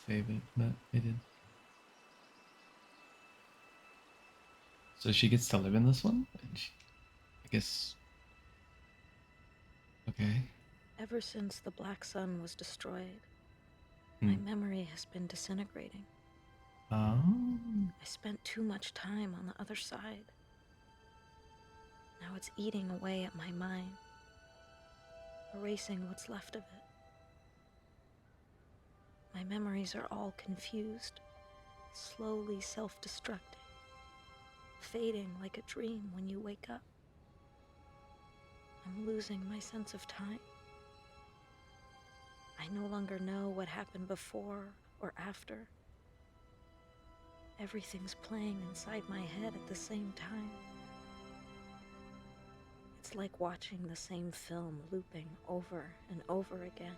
Save it, but it did. So she gets to live in this one? I guess. Okay. Ever since the Black Sun was destroyed, Hmm. my memory has been disintegrating. Oh. I spent too much time on the other side. Now it's eating away at my mind, erasing what's left of it. My memories are all confused, slowly self-destructing, fading like a dream when you wake up. I'm losing my sense of time. I no longer know what happened before or after. Everything's playing inside my head at the same time. It's like watching the same film looping over and over again.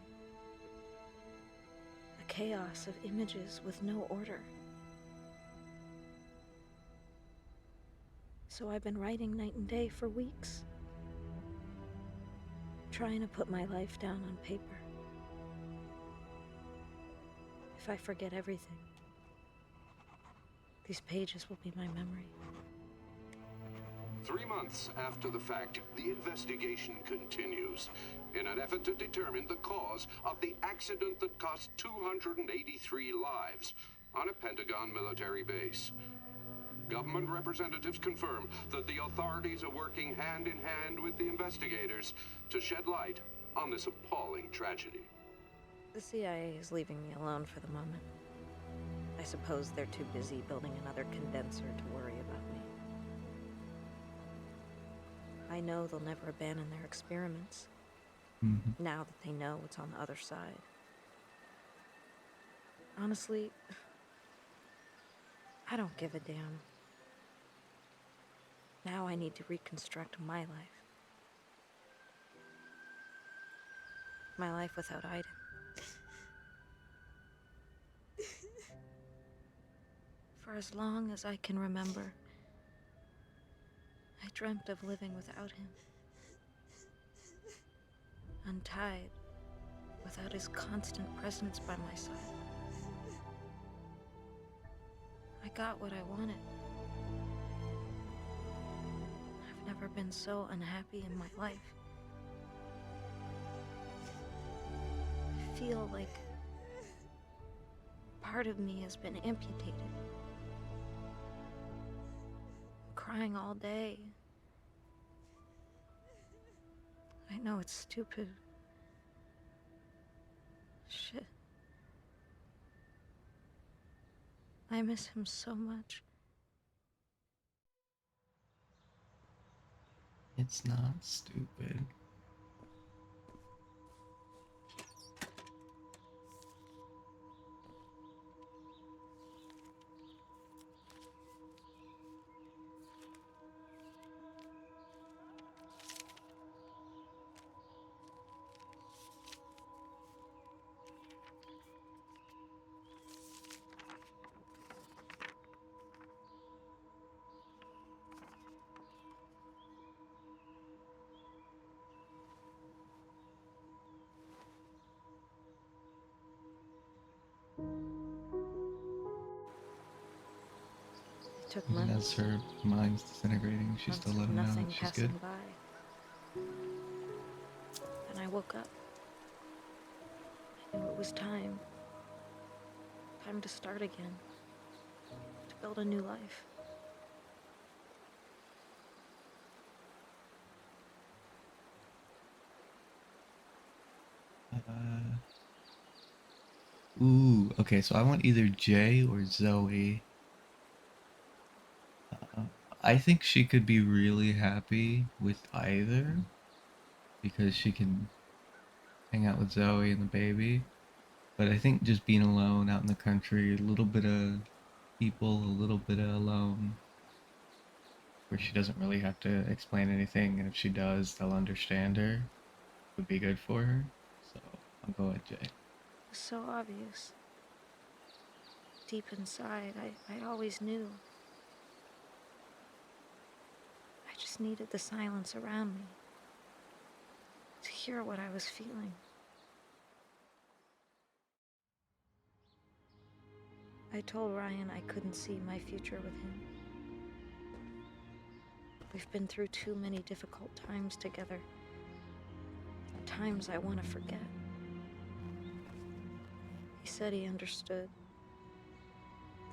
A chaos of images with no order. So I've been writing night and day for weeks, trying to put my life down on paper. If I forget everything, these pages will be my memory. 3 months after the fact, the investigation continues in an effort to determine the cause of the accident that cost 283 lives on a Pentagon military base. Government representatives confirm that the authorities are working hand in hand with the investigators to shed light on this appalling tragedy. The CIA is leaving me alone for the moment. I suppose they're too busy building another condenser to worry about me. I know they'll never abandon their experiments, now that they know what's on the other side. Honestly, I don't give a damn. Now I need to reconstruct my life. My life without Aiden. For as long as I can remember, I dreamt of living without him. Untied, without his constant presence by my side. I got what I wanted. I've never been so unhappy in my life. I feel like part of me has been amputated. I'm crying all day. I know it's stupid. Shit. I miss him so much. It's not stupid. It took Even months. as her mind's disintegrating, she's still letting know Nothing that she's passing good. by. Then I woke up. I knew it was time. Time to start again. To build a new life. Ooh, okay, so I want either Jay or Zoe. I think she could be really happy with either because she can hang out with Zoe and the baby. But I think just being alone out in the country, a little bit of people, a little bit of alone, where she doesn't really have to explain anything, and if she does, they'll understand her, would be good for her. So I'll go with Jay. It's so obvious. Deep inside, I always knew. I just needed the silence around me to hear what I was feeling. I told Ryan I couldn't see my future with him. We've been through too many difficult times together. Times I want to forget. He said he understood.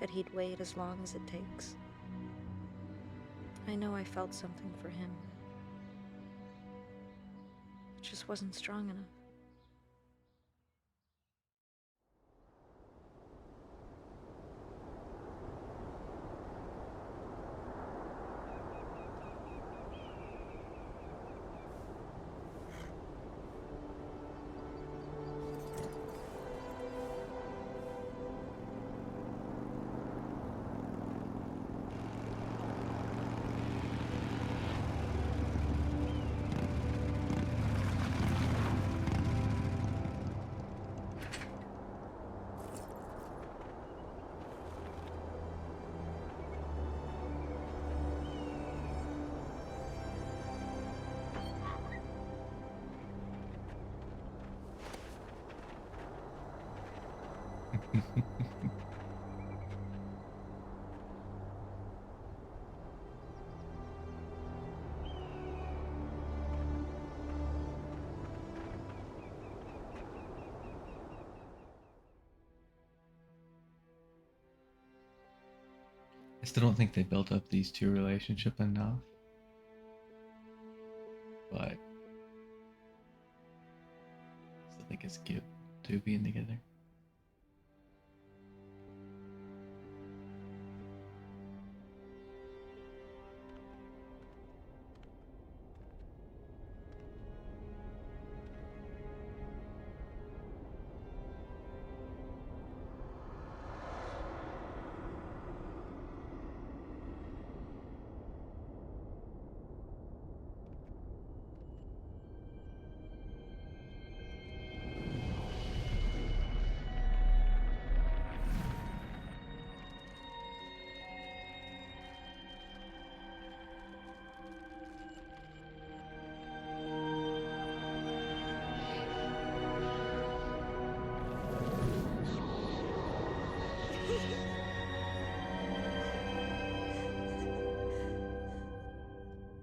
That he'd wait as long as it takes. I know I felt something for him. It just wasn't strong enough. I still don't think they built up these two relationship enough. But I still think it's cute to being together.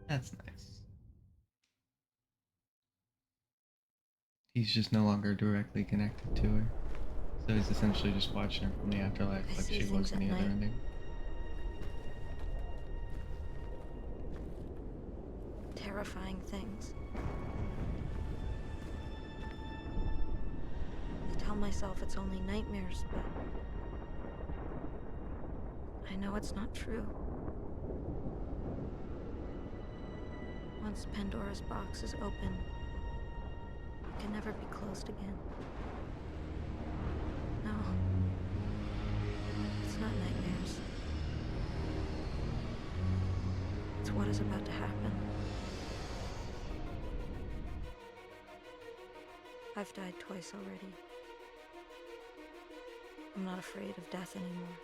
That's nice. He's just no longer directly connected to her. So he's essentially just watching her from the afterlife like she was in the other ending. Terrifying things. I tell myself it's only nightmares, but I know it's not true. Once Pandora's box is open, it can never be closed again. No. It's not nightmares. It's what is about to happen. I've died twice already. I'm not afraid of death anymore.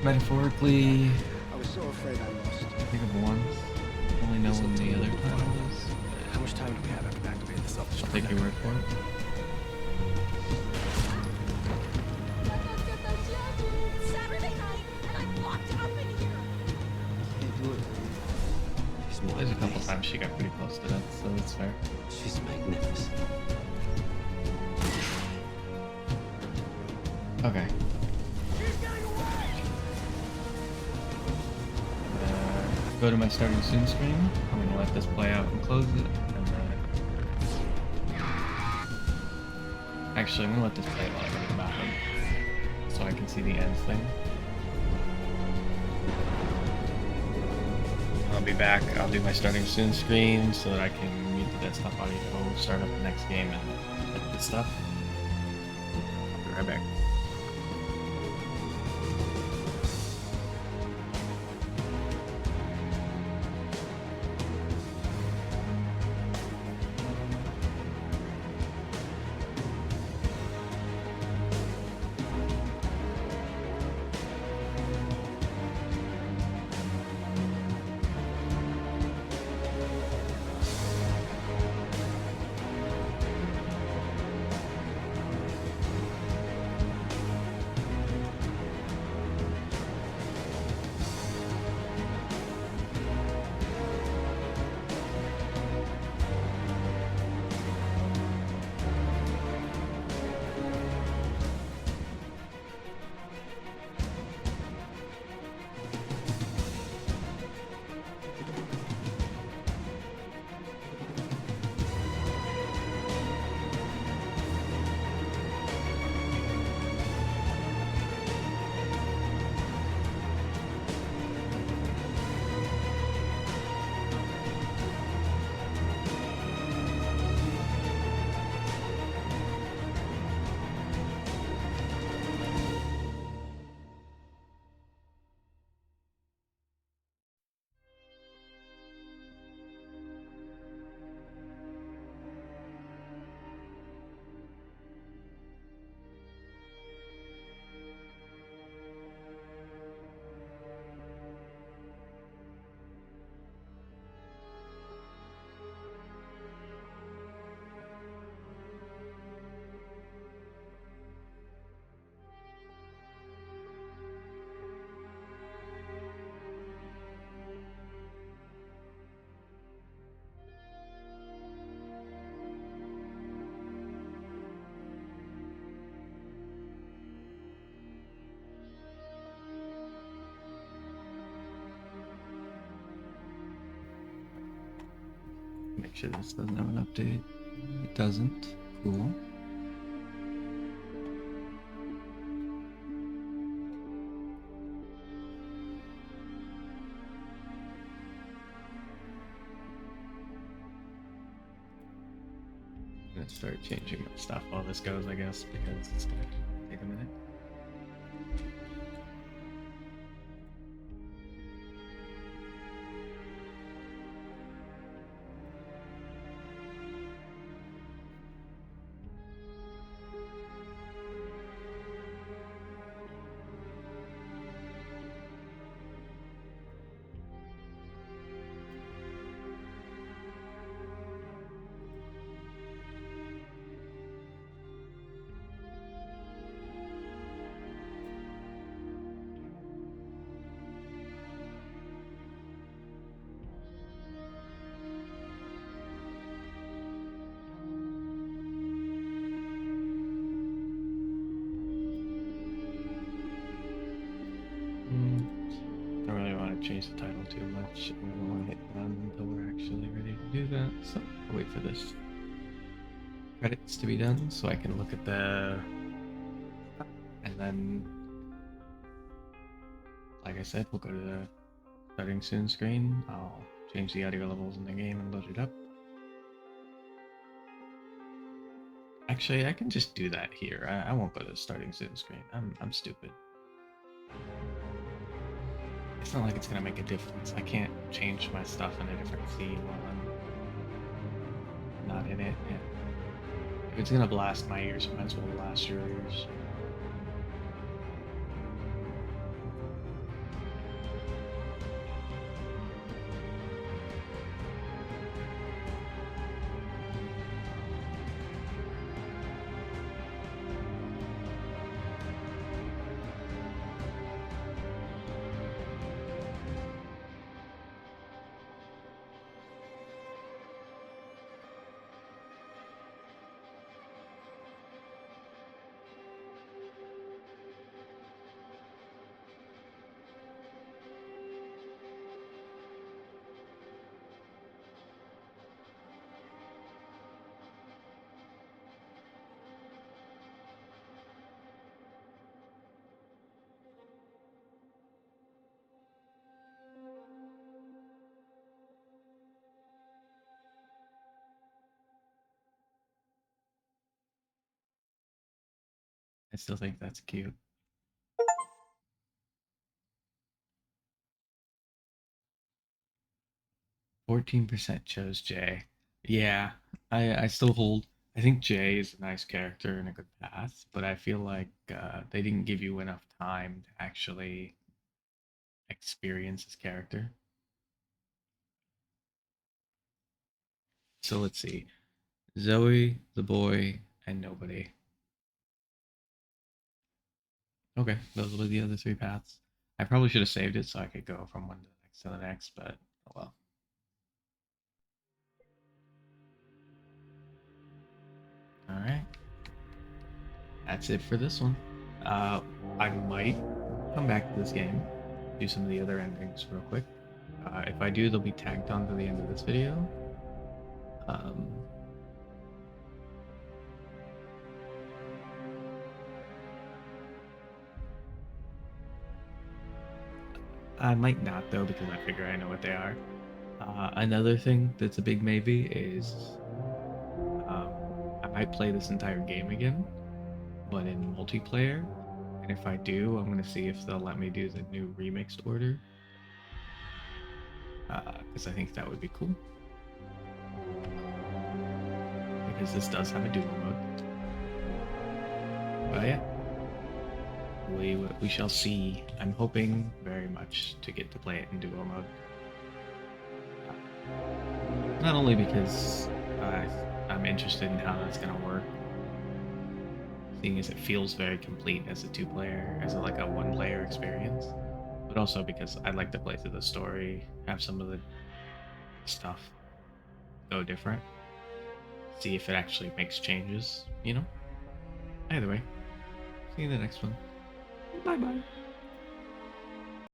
Metaphorically, I was so afraid I lost. I think of once. Only know when the other time was. How much time do we have after activating the self-destruct? I'll take your word for it. Saturday night, and I'm locked up in here. Can't do it. There's a couple times she got pretty close to death, so it's fair. She's magnificent. Okay. Go to my starting soon screen. I'm gonna let this play out and close it, and then actually I'm gonna let this play while I go to the bathroom, so I can see the ends thing. I'll be back. I'll do my starting soon screen so that I can mute the desktop audio, start up the next game, and edit the stuff. I'll be right back. Make sure this doesn't have an update. It doesn't. Cool. I'm gonna start changing my stuff while this goes, I guess, because it's gonna take a minute. Don't really want to change the title too much. I don't want to hit done until we're actually ready to do that. So I'll wait for this credits to be done so I can look at the, and then, like I said, we'll go to the starting soon screen. I'll change the audio levels in the game and load it up. Actually, I can just do that here. I won't go to the starting soon screen. I'm stupid. It's not like it's gonna make a difference. I can't change my stuff in a different scene while I'm not in it. Yeah. If it's gonna blast my ears, it might as well blast your ears. I still think that's cute. 14% chose Jay. Yeah, I still hold. I think Jay is a nice character and a good path, but I feel like they didn't give you enough time to actually experience his character. So let's see. Zoe, the boy, and nobody. Okay, those were the other three paths. I probably should have saved it so I could go from one to the next, but oh well. Alright. That's it for this one. I might come back to this game, do some of the other endings real quick. If I do, they'll be tagged on to the end of this video. I might not though, because I figure I know what they are. Another thing that's a big maybe is I might play this entire game again, but in multiplayer. And if I do, I'm gonna see if they'll let me do the new remixed order, because I think that would be cool. Because this does have a duo mode. But yeah, we shall see. I'm hoping very much to get to play it in duo mode. Not only because I'm interested in how that's gonna work, seeing as it feels very complete as a two-player, as like a one-player experience, but also because I'd like to play through the story, have some of the stuff go different, see if it actually makes changes, you know? Either way, see you in the next one. Bye bye.